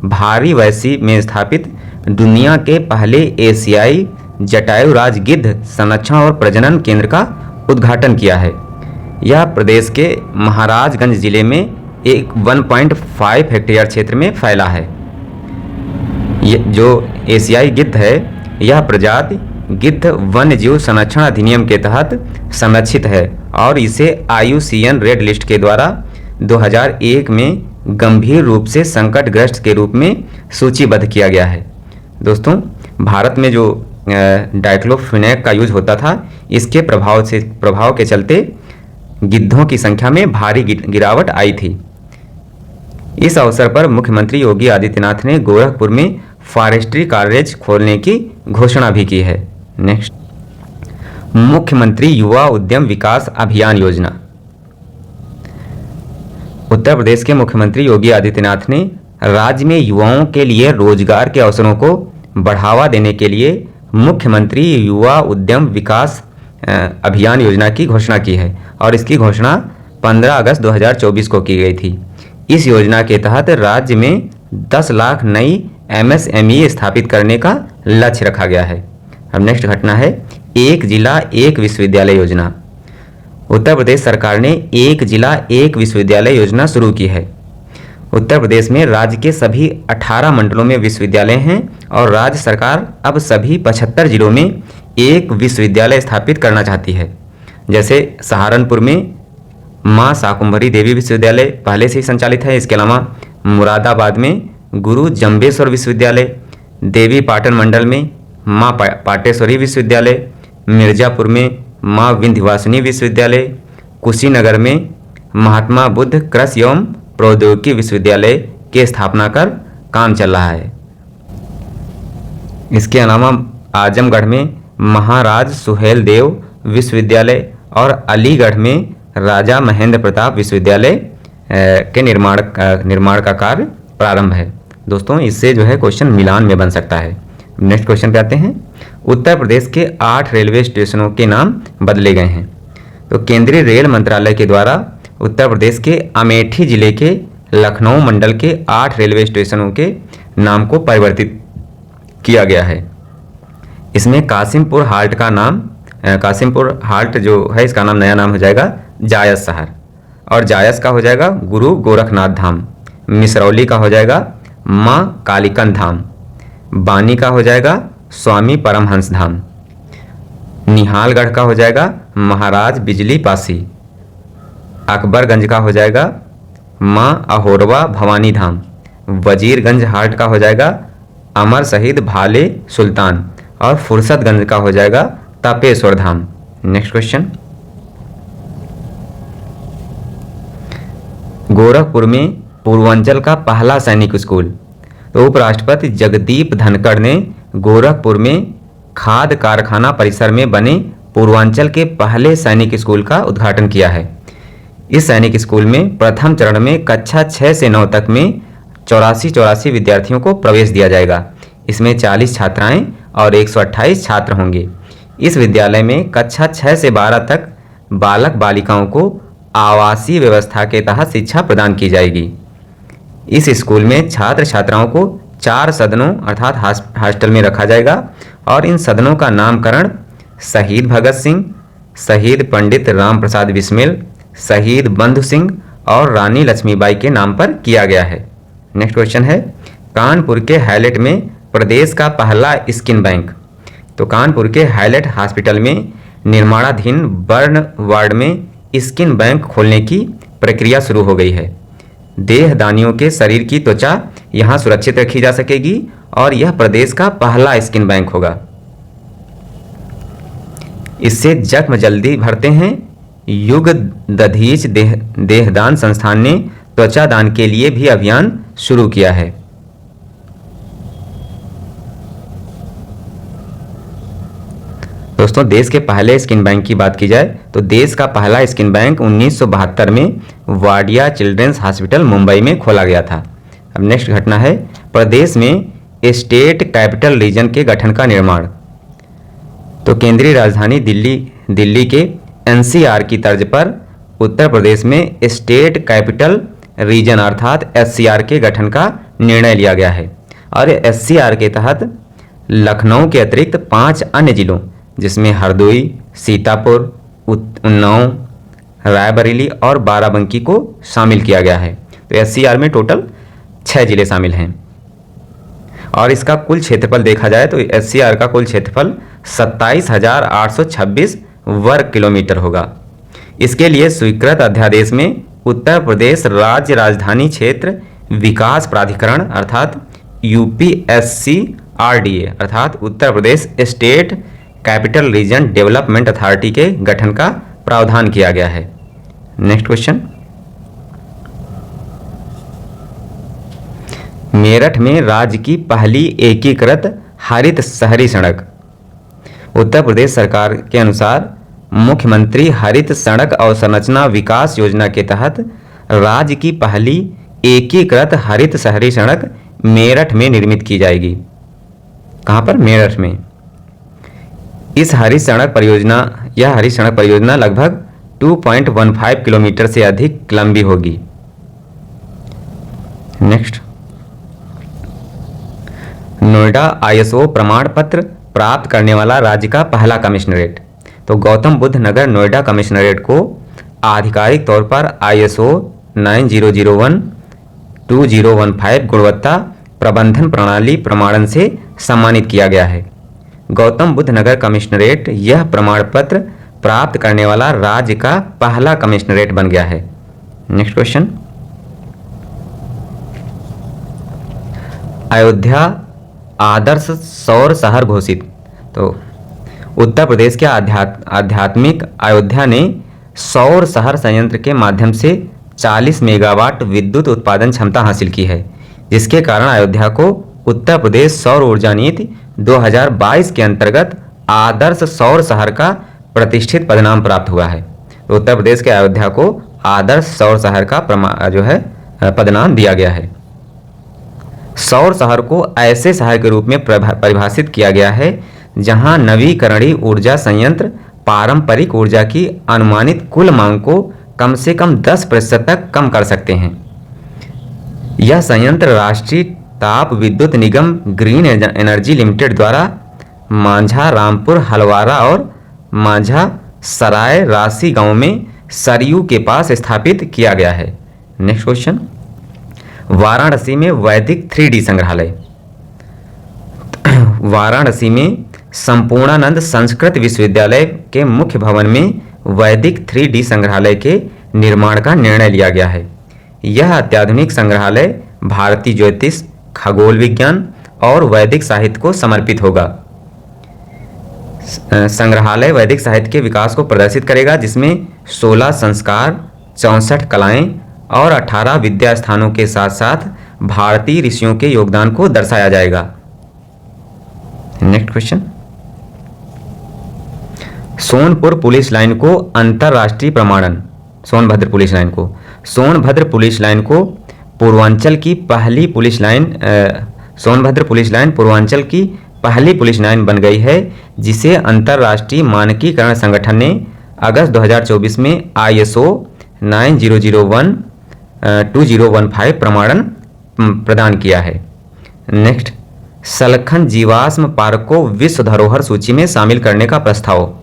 भारी वैसी में स्थापित दुनिया के पहले एशियाई जटायुराज गिद्ध संरक्षण और प्रजनन केंद्र का उद्घाटन किया है। यह प्रदेश के महाराजगंज जिले में एक 1.5 हेक्टेयर क्षेत्र में फैला है। ये जो एशियाई गिद्ध है, यह प्रजाति गिद्ध वन्य जीव संरक्षण अधिनियम के तहत संरक्षित है और इसे IUCN रेड लिस्ट के द्वारा 2001 में गंभीर रूप से संकटग्रस्त के रूप में सूचीबद्ध किया गया है। दोस्तों, भारत में जो डाइक्लोफिनेक का यूज होता था, इसके प्रभाव के चलते गिद्धों की संख्या में भारी गिरावट आई थी। इस अवसर पर मुख्यमंत्री योगी आदित्यनाथ ने गोरखपुर में फॉरेस्ट्री कॉलेज खोलने की घोषणा भी की है। नेक्स्ट, मुख्यमंत्री युवा उद्यम विकास अभियान योजना। उत्तर प्रदेश के मुख्यमंत्री योगी आदित्यनाथ ने राज्य में युवाओं के लिए रोजगार के अवसरों को बढ़ावा देने के लिए मुख्यमंत्री युवा उद्यम विकास अभियान योजना की घोषणा की है और इसकी घोषणा 15 अगस्त 2024 को की गई थी। इस योजना के तहत राज्य में 10 लाख नई MSME स्थापित करने का लक्ष्य रखा गया है। अब नेक्स्ट घटना है एक जिला एक विश्वविद्यालय योजना। उत्तर प्रदेश सरकार ने एक जिला एक विश्वविद्यालय योजना शुरू की है। उत्तर प्रदेश में राज्य के सभी 18 मंडलों में विश्वविद्यालय हैं और राज्य सरकार अब सभी 75 जिलों में एक विश्वविद्यालय स्थापित करना चाहती है। जैसे सहारनपुर में माँ शाकुंभरी देवी विश्वविद्यालय पहले से ही संचालित है। इसके अलावा मुरादाबाद में गुरु जम्बेश्वर विश्वविद्यालय, देवी पाटन मंडल में माँ पाटेश्वरी विश्वविद्यालय, मिर्जापुर में माँ विंध्यवासिनी विश्वविद्यालय, कुशीनगर में महात्मा बुद्ध कृषि एवं प्रौद्योगिकी विश्वविद्यालय की स्थापना कर काम चल रहा है। इसके अलावा आजमगढ़ में महाराज सुहेल देव विश्वविद्यालय और अलीगढ़ में राजा महेंद्र प्रताप विश्वविद्यालय के निर्माण का कार्य प्रारंभ है। दोस्तों, इससे जो है क्वेश्चन मिलान में बन सकता है। नेक्स्ट क्वेश्चन पे आते हैं। उत्तर प्रदेश के 8 रेलवे स्टेशनों के नाम बदले गए हैं। तो केंद्रीय रेल मंत्रालय के द्वारा उत्तर प्रदेश के अमेठी जिले के लखनऊ मंडल के 8 रेलवे स्टेशनों के नाम को परिवर्तित किया गया है। इसमें कासिमपुर हाल्ट जो है, इसका नाम नया नाम हो जाएगा जायस शहर, और जायस का हो जाएगा गुरु गोरखनाथ धाम। मिसरौली का हो जाएगा माँ कालीकंद धाम। बानी का हो जाएगा स्वामी परमहंस धाम। निहालगढ़ का हो जाएगा महाराज बिजली पासी। अकबरगंज का हो जाएगा माँ अहोरवा भवानी धाम। वजीरगंज हाट का हो जाएगा अमर शहीद भाले सुल्तान, और फुर्सतगंज का हो जाएगा तपेश्वर धाम। नेक्स्ट क्वेश्चन, गोरखपुर में पूर्वांचल का पहला सैनिक स्कूल। तो उपराष्ट्रपति जगदीप धनखड़ ने गोरखपुर में खाद कारखाना परिसर में बने पूर्वांचल के पहले सैनिक स्कूल का उद्घाटन किया है। इस सैनिक स्कूल में प्रथम चरण में कक्षा 6 से 9 तक में 84 विद्यार्थियों को प्रवेश दिया जाएगा। इसमें 40 छात्राएं और 128 छात्र होंगे। इस विद्यालय में कक्षा 6 से 12 तक बालक बालिकाओं को आवासीय व्यवस्था के तहत शिक्षा प्रदान की जाएगी। इस स्कूल में छात्र छात्राओं को 4 सदनों अर्थात हॉस्टल में रखा जाएगा और इन सदनों का नामकरण शहीद भगत सिंह, शहीद पंडित राम प्रसाद बिस्मिल, शहीद बंधु सिंह और रानी लक्ष्मीबाई के नाम पर किया गया है। नेक्स्ट क्वेश्चन है, कानपुर के हैलेट में प्रदेश का पहला स्किन बैंक। तो कानपुर के हैलेट हॉस्पिटल में निर्माणाधीन बर्न वार्ड में स्किन बैंक खोलने की प्रक्रिया शुरू हो गई है। देहदानियों के शरीर की त्वचा यहां सुरक्षित रखी जा सकेगी और यह प्रदेश का पहला स्किन बैंक होगा। इससे जख्म जल्दी भरते हैं। युग दधीच देहदान संस्थान ने त्वचा दान के लिए भी अभियान शुरू किया है। दोस्तों, देश के पहले स्किन बैंक की बात की जाए तो देश का पहला स्किन बैंक 1972 में वाडिया चिल्ड्रंस हॉस्पिटल मुंबई में खोला गया था। अब नेक्स्ट घटना है, प्रदेश में स्टेट कैपिटल रीजन के गठन का निर्माण। तो तो केंद्रीय राजधानी दिल्ली के एनसीआर की तर्ज पर उत्तर प्रदेश में स्टेट कैपिटल रीजन अर्थात एससीआर के गठन का निर्णय लिया गया है। और एससीआर के तहत लखनऊ के अतिरिक्त 5 अन्य जिलों जिसमें हरदोई, सीतापुर, उन्नाव, रायबरेली और बाराबंकी को शामिल किया गया है। तो एससीआर में टोटल 6 जिले शामिल हैं। और इसका कुल क्षेत्रफल देखा जाए तो एससीआर का कुल क्षेत्रफल 27,826 वर्ग किलोमीटर होगा। इसके लिए स्वीकृत अध्यादेश में उत्तर प्रदेश राज्य राजधानी क्षेत्र विकास प्राधिकरण अर्थात यूपीएससीआरडीए अर्थात Uttar Pradesh state capital region development authority के गठन का प्रावधान किया गया है। नेक्स्ट क्वेश्चन, मेरठ में राज्य की पहली एकीकृत हरित शहरी सड़क। उत्तर प्रदेश सरकार के अनुसार मुख्यमंत्री हरित सड़क अवसंरचना विकास योजना के तहत राज्य की पहली एकीकृत हरित शहरी सड़क मेरठ में निर्मित की जाएगी। कहाँ पर? मेरठ में। यह हरित सड़क परियोजना लगभग 2.15 किलोमीटर से अधिक लंबी होगी। नेक्स्ट, नोएडा आईएसओ प्रमाण पत्र प्राप्त करने वाला राज्य का पहला कमिश्नरेट। तो गौतम बुद्ध नगर नोएडा कमिश्नरेट को आधिकारिक तौर पर आईएसओ 9001-2015 गुणवत्ता प्रबंधन प्रणाली प्रमाणन से सम्मानित किया गया है। गौतम बुद्ध नगर कमिश्नरेट यह प्रमाण पत्र प्राप्त करने वाला राज्य का पहला कमिश्नरेट बन गया है। नेक्स्ट क्वेश्चन, अयोध्या आदर्श सौर शहर घोषित। तो उत्तर प्रदेश के आध्यात्मिक अयोध्या ने सौर शहर संयंत्र के माध्यम से 40 मेगावाट विद्युत उत्पादन क्षमता हासिल की है, जिसके कारण अयोध्या को उत्तर प्रदेश सौर ऊर्जा नीति 2022 के अंतर्गत आदर्श सौर शहर का प्रतिष्ठित पदनाम प्राप्त हुआ है। तो उत्तर प्रदेश के अयोध्या को आदर्श सौर शहर का पदनाम दिया गया है। सौर शहर को ऐसे शहर के रूप में परिभाषित किया गया है जहां नवीकरणीय ऊर्जा संयंत्र पारंपरिक ऊर्जा की अनुमानित कुल मांग को कम से कम 10% तक कम कर सकते हैं। यह संयंत्र राष्ट्रीय ताप विद्युत निगम ग्रीन एनर्जी लिमिटेड द्वारा मांझा रामपुर हलवारा और मांझा सराय राशि गांव में सरयू के पास स्थापित किया गया है। नेक्स्ट क्वेश्चन, वाराणसी में वैदिक 3D संग्रहालय। वाराणसी में संपूर्णानंद संस्कृत विश्वविद्यालय के मुख्य भवन में वैदिक 3D संग्रहालय के निर्माण का निर्णय लिया गया है। यह अत्याधुनिक संग्रहालय भारतीय ज्योतिष, खगोल विज्ञान और वैदिक साहित्य को समर्पित होगा। संग्रहालय वैदिक साहित्य के विकास को प्रदर्शित करेगा, जिसमें 16 संस्कार, 64 कलाएं और 18 विद्या स्थानों के साथ साथ भारतीय ऋषियों के योगदान को दर्शाया जाएगा। Next question, Sonpur police line को अंतरराष्ट्रीय प्रमाणन। सोनभद्र पुलिस लाइन को पूर्वांचल की पहली police line Sonbhadra police line Purvanchal की पहली पुलिस लाइन बन गई है, जिसे अंतरराष्ट्रीय मानकीकरण संगठन ने अगस्त 2024 में ISO 9001-2015 प्रमाणन प्रदान किया है। नेक्स्ट, सलखन जीवाश्म पार्क को विश्व धरोहर सूची में शामिल करने का प्रस्ताव।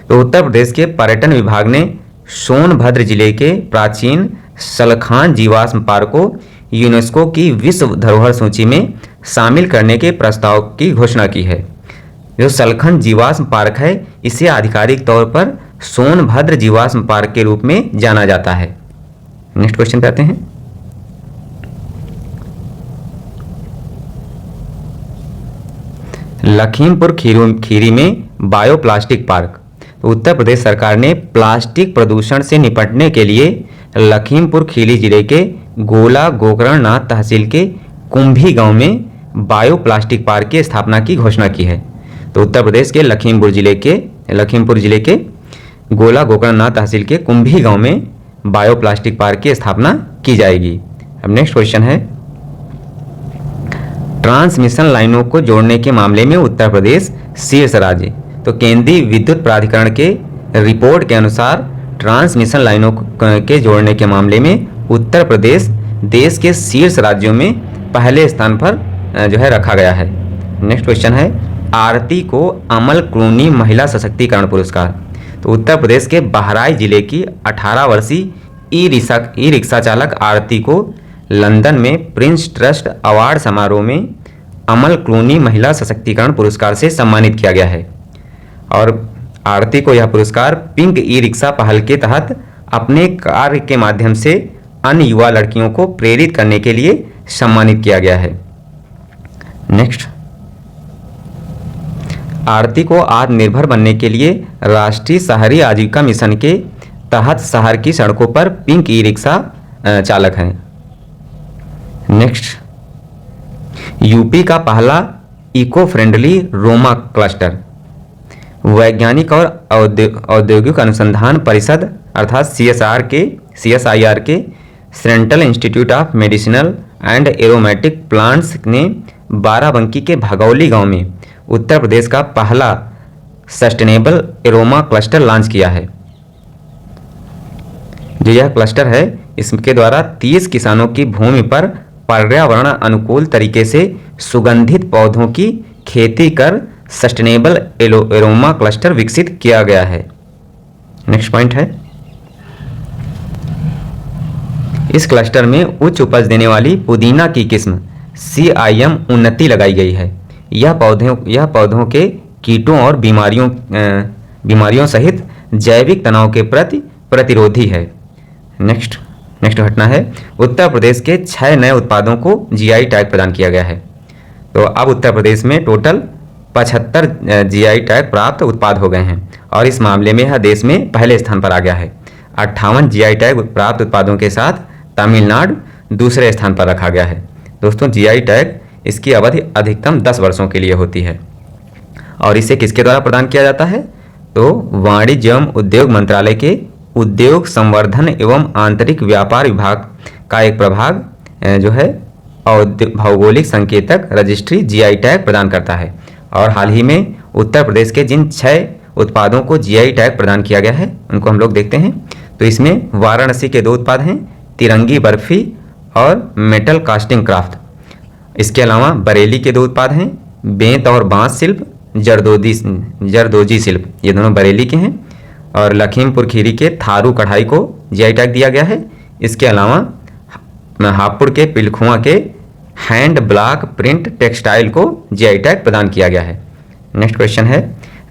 तो उत्तर प्रदेश के पर्यटन विभाग ने सोनभद्र जिले के प्राचीन सलखान जीवाश्म पार्क को यूनेस्को की विश्व धरोहर सूची में शामिल करने के प्रस्ताव की घोषणा की है। जो सलखन जीवाश्म पार्क है, इसे आधिकारिक तौर पर सोनभद्र जीवाश्म पार्क के रूप में जाना जाता है। नेक्स्ट क्वेश्चन पे आते हैं। लखीमपुर खीरी में बायोप्लास्टिक पार्क। तो उत्तर प्रदेश सरकार ने प्लास्टिक प्रदूषण से निपटने के लिए लखीमपुर खीरी जिले के गोला गोकर्ण नाथ तहसील के कुंभी गांव में बायोप्लास्टिक पार्क की स्थापना की घोषणा की है। तो उत्तर प्रदेश के लखीमपुर जिले के गोला गोकर्ण नाथ तहसील के कुंभी गांव में बायोप्लास्टिक पार्क की स्थापना की जाएगी। अब नेक्स्ट क्वेश्चन है, ट्रांसमिशन लाइनों को जोड़ने के मामले में उत्तर प्रदेश शीर्ष राज्य। तो केंद्रीय विद्युत प्राधिकरण के रिपोर्ट के अनुसार ट्रांसमिशन लाइनों के जोड़ने के मामले में उत्तर प्रदेश देश के शीर्ष राज्यों में पहले स्थान पर जो है रखा गया है। नेक्स्ट क्वेश्चन है, आरती को अमल क्लूनी महिला सशक्तिकरण पुरस्कार। तो उत्तर प्रदेश के बहराइच जिले की 18 वर्षीय ई रिक्शा चालक आरती को लंदन में प्रिंस ट्रस्ट अवार्ड समारोह में अमल क्लूनी महिला सशक्तिकरण पुरस्कार से सम्मानित किया गया है। और आरती को यह पुरस्कार पिंक ई रिक्शा पहल के तहत अपने कार्य के माध्यम से अन्य युवा लड़कियों को प्रेरित करने के लिए सम्मानित किया गया है। नेक्स्ट, आरती को आत्मनिर्भर बनने के लिए राष्ट्रीय शहरी आजीविका मिशन के तहत शहर की सड़कों पर पिंक ई रिक्शा चालक हैं। नेक्स्ट, यूपी का पहला इको फ्रेंडली रोमा क्लस्टर। वैज्ञानिक और औद्योगिक अनुसंधान परिषद अर्थात CSIR के central institute of medicinal and aromatic plants ने बाराबंकी के भगौली गांव में उत्तर प्रदेश का पहला सस्टेनेबल एरोमा क्लस्टर लॉन्च किया है। जो यह क्लस्टर है, इसके द्वारा 30 किसानों की भूमि पर पर्यावरण अनुकूल तरीके से सुगंधित पौधों की खेती कर सस्टेनेबल एरोमा क्लस्टर विकसित किया गया है। नेक्स्ट पॉइंट है, इस क्लस्टर में उच्च उपज देने वाली पुदीना की किस्म CIM उन्नति लगाई गई है। यह पौधों के कीटों और बीमारियों सहित जैविक तनाव के प्रति प्रतिरोधी है। नेक्स्ट घटना है, उत्तर प्रदेश के 6 नए उत्पादों को GI टैग प्रदान किया गया है। तो अब उत्तर प्रदेश में टोटल 75 GI टैग प्राप्त उत्पाद हो गए हैं और इस मामले में यह देश में पहले स्थान पर आ गया है। 58 GI टैग प्राप्त उत्पादों के साथ तमिलनाडु दूसरे स्थान पर रखा गया है। दोस्तों, GI टैग इसकी अवधि अधिकतम 10 वर्षों के लिए होती है और इसे किसके द्वारा प्रदान किया जाता है? तो वाणिज्य एवं उद्योग मंत्रालय के उद्योग संवर्धन एवं आंतरिक व्यापार विभाग का एक प्रभाग जो है भौगोलिक संकेतक रजिस्ट्री GI टैग प्रदान करता है। और हाल ही में उत्तर प्रदेश के जिन 6 उत्पादों को GI टैग प्रदान किया गया है उनको हम लोग देखते हैं। तो इसमें वाराणसी के 2 उत्पाद हैं, तिरंगी बर्फी और मेटल कास्टिंग क्राफ्ट। इसके अलावा बरेली के 2 उत्पाद हैं, बेंत और बांस शिल्प, जरदोजी शिल्प, ये दोनों बरेली के हैं। और लखीमपुर खीरी के थारू कढ़ाई को GI टैग दिया गया है। इसके अलावा हापुड़ के पिलखुआ के हैंड ब्लॉक प्रिंट टेक्सटाइल को GI टैग प्रदान किया गया है। नेक्स्ट क्वेश्चन है,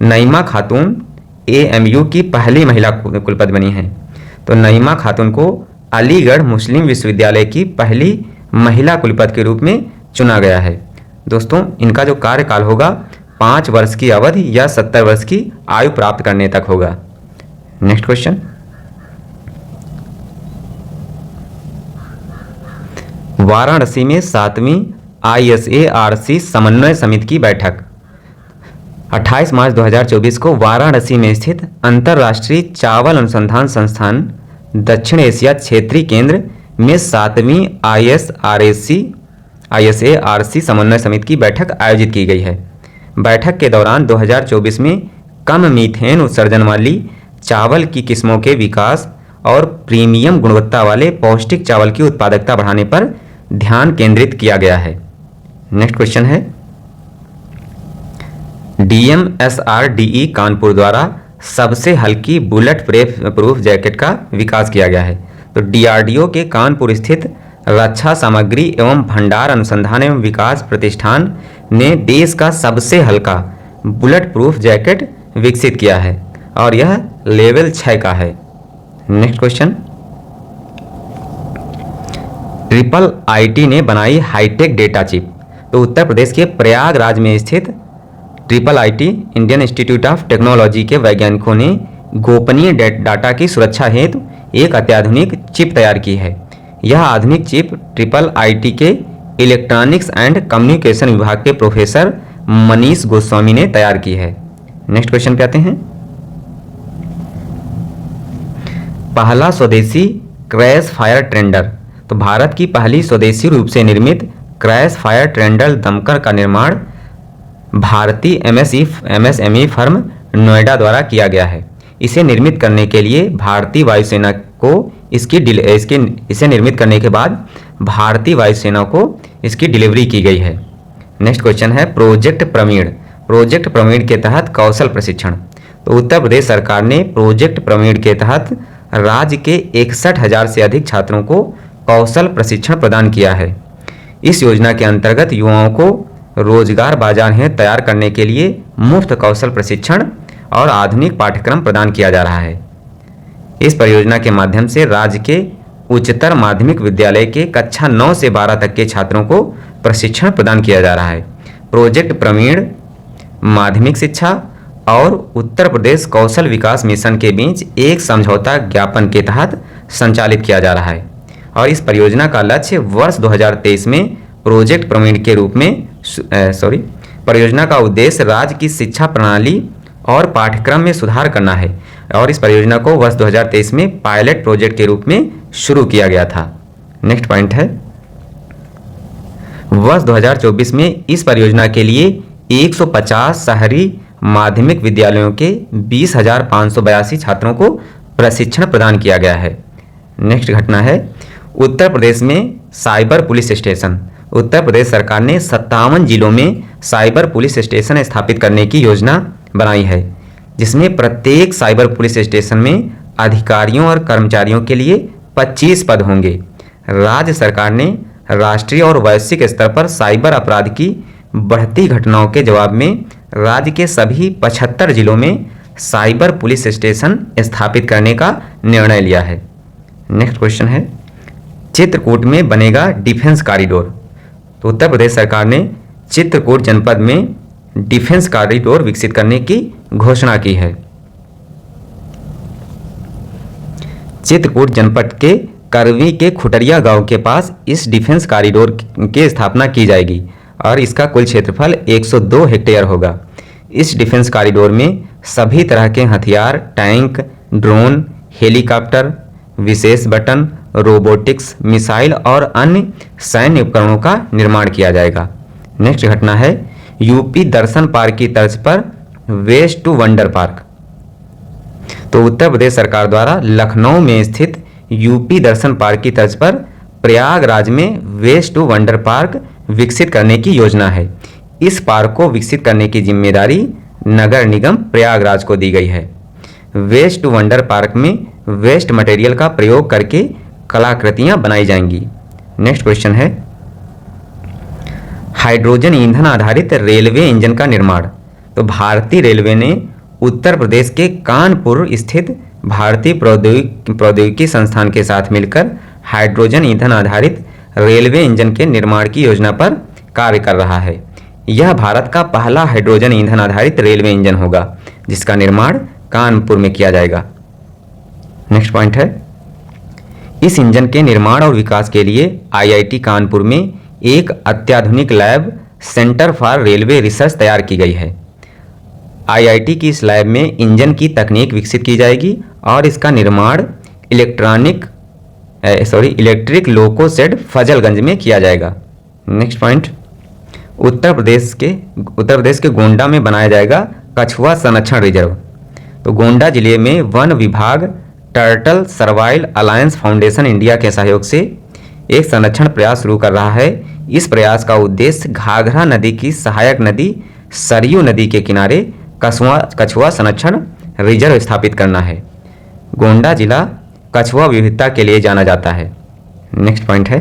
नईमा खातून AMU की पहली महिला कुलपति बनी हैं। तो नईमा खातून को अलीगढ़ मुस्लिम विश्वविद्यालय की पहली महिला कुलपति के रूप में चुना गया है। दोस्तों, इनका जो कार्यकाल होगा 5 वर्ष की अवधि या 70 वर्ष की आयु प्राप्त करने तक होगा। नेक्स्ट क्वेश्चन, वाराणसी में 7वीं ISARC समन्वय समिति की बैठक 28 मार्च 2024 को वाराणसी में स्थित अंतर्राष्ट्रीय चावल अनुसंधान संस्थान दक्षिण एशिया क्षेत्रीय केंद्र में 7वीं ISARC समन्वय समिति की बैठक आयोजित की गई है। बैठक के दौरान 2024 में कम मीथेन उत्सर्जन वाली चावल की किस्मों के विकास और प्रीमियम गुणवत्ता वाले पौष्टिक चावल की उत्पादकता बढ़ाने पर ध्यान केंद्रित किया गया है। नेक्स्ट क्वेश्चन है, DMSRDE कानपुर द्वारा सबसे हल्की बुलेट प्रूफ जैकेट का विकास किया गया है। तो DRDO के कानपुर स्थित रक्षा सामग्री एवं भंडार अनुसंधान एवं विकास प्रतिष्ठान ने देश का सबसे हल्का बुलेट प्रूफ जैकेट विकसित किया है और यह लेवल 6 का है। नेक्स्ट क्वेश्चन, IIIT ने बनाई हाईटेक डेटा चिप। तो उत्तर प्रदेश के प्रयागराज में स्थित IIIT Indian institute of technology के वैज्ञानिकों ने गोपनीय डाटा की सुरक्षा हेतु एक अत्याधुनिक चिप तैयार की है। यह आधुनिक चिप IIIT के इलेक्ट्रॉनिक्स एंड कम्युनिकेशन विभाग के प्रोफेसर मनीष गोस्वामी ने तैयार की है। नेक्स्ट क्वेश्चन पे आते हैं, पहला स्वदेशी क्रैश फायर टेंडर। तो भारत की पहली स्वदेशी रूप से निर्मित क्रैश फायर टेंडर दमकल का निर्माण भारतीय MSME फर्म नोएडा द्वारा किया गया है। इसे निर्मित करने के लिए भारतीय वायुसेना को इसे निर्मित करने के बाद भारतीय वायुसेना को इसकी डिलीवरी की गई है। नेक्स्ट क्वेश्चन है प्रोजेक्ट प्रवीण। प्रोजेक्ट प्रवीण के तहत कौशल प्रशिक्षण। तो उत्तर प्रदेश सरकार ने प्रोजेक्ट प्रवीण के तहत राज्य के 61,000 से अधिक छात्रों को कौशल प्रशिक्षण प्रदान किया है। इस योजना के अंतर्गत युवाओं को रोजगार बाजार हेतु तैयार करने के लिए मुफ्त कौशल प्रशिक्षण और आधुनिक पाठ्यक्रम प्रदान किया जा रहा है। इस परियोजना के माध्यम से राज्य के उच्चतर माध्यमिक विद्यालय के कक्षा 9 से 12 तक के छात्रों को प्रशिक्षण प्रदान किया जा रहा है। प्रोजेक्ट प्रवीण माध्यमिक शिक्षा और उत्तर प्रदेश कौशल विकास मिशन के बीच एक समझौता ज्ञापन के तहत संचालित किया जा रहा है और इस परियोजना का लक्ष्य वर्ष 2023 में प्रोजेक्ट प्रवीण के रूप में परियोजना का उद्देश्य राज्य की शिक्षा प्रणाली और पाठ्यक्रम में सुधार करना है और इस परियोजना को वर्ष 2023 में पायलट प्रोजेक्ट के रूप में शुरू किया गया था। नेक्स्ट पॉइंट है वर्ष 2024 में इस परियोजना के लिए 150 शहरी माध्यमिक विद्यालयों के 20,582 छात्रों को प्रशिक्षण प्रदान किया गया है। नेक्स्ट घटना है उत्तर प्रदेश में cyber police station. Uttar Pradesh सरकार ने 57 जिलों में साइबर पुलिस स्टेशन स्थापित करने की योजना बनाई है, जिसमें प्रत्येक साइबर पुलिस स्टेशन में अधिकारियों और कर्मचारियों के लिए 25 पद होंगे। राज्य सरकार ने राष्ट्रीय और वैश्विक स्तर पर साइबर अपराध की बढ़ती घटनाओं के जवाब में राज्य के सभी 75 जिलों में साइबर पुलिस स्टेशन स्थापित करने का निर्णय लिया है। नेक्स्ट क्वेश्चन है चित्रकूट में बनेगा डिफेंस कॉरिडोर। तो उत्तर प्रदेश सरकार ने चित्रकूट जनपद में डिफेंस कॉरिडोर विकसित करने की घोषणा की है। चित्रकूट जनपद के करवी के खुटरिया गांव के पास इस डिफेंस कॉरिडोर की स्थापना की जाएगी और इसका कुल क्षेत्रफल 102 हेक्टेयर होगा। इस डिफेंस कॉरिडोर में सभी तरह के हथियार, टैंक, ड्रोन, हेलीकॉप्टर, विशेष बटन, रोबोटिक्स, मिसाइल और अन्य सैन्य उपकरणों का निर्माण किया जाएगा। नेक्स्ट घटना है यूपी दर्शन पार्क की तर्ज पर वेस्ट टू वंडर पार्क। तो उत्तर प्रदेश सरकार द्वारा लखनऊ में स्थित यूपी दर्शन पार्क की तर्ज पर प्रयागराज में वेस्ट टू वंडर पार्क विकसित करने की योजना है। इस पार्क को विकसित करने की जिम्मेदारी नगर निगम प्रयागराज को दी गई है। वेस्ट टू वंडर पार्क में वेस्ट मटेरियल का प्रयोग करके कलाकृतियां बनाई जाएंगी। नेक्स्ट क्वेश्चन है हाइड्रोजन ईंधन आधारित रेलवे इंजन का निर्माण। तो भारतीय रेलवे ने उत्तर प्रदेश के कानपुर स्थित भारतीय प्रौद्योगिकी संस्थान के साथ मिलकर हाइड्रोजन ईंधन आधारित रेलवे इंजन के निर्माण की योजना पर कार्य कर रहा है। यह भारत का पहला हाइड्रोजन ईंधन आधारित रेलवे इंजन होगा जिसका निर्माण कानपुर में किया जाएगा। नेक्स्ट पॉइंट है इस इंजन के निर्माण और विकास के लिए आईआईटी कानपुर में एक अत्याधुनिक lab centre for railway research तैयार की गई है। आईआईटी की इस लैब में इंजन की तकनीक विकसित की जाएगी और इसका निर्माण इलेक्ट्रिक लोको शेड फजलगंज में किया जाएगा। नेक्स्ट पॉइंट उत्तर प्रदेश के गोंडा में बनाया जाएगा कछुआ संरक्षण रिजर्व। तो गोंडा जिले में वन विभाग turtle servile alliance foundation India के सहयोग से एक संरक्षण प्रयास शुरू कर रहा है। इस प्रयास का उद्देश्य घाघरा नदी की सहायक नदी सरयू नदी के किनारे कछुआ संरक्षण रिजर्व स्थापित करना है। गोंडा जिला कछुआ विविधता के लिए जाना जाता है। नेक्स्ट पॉइंट है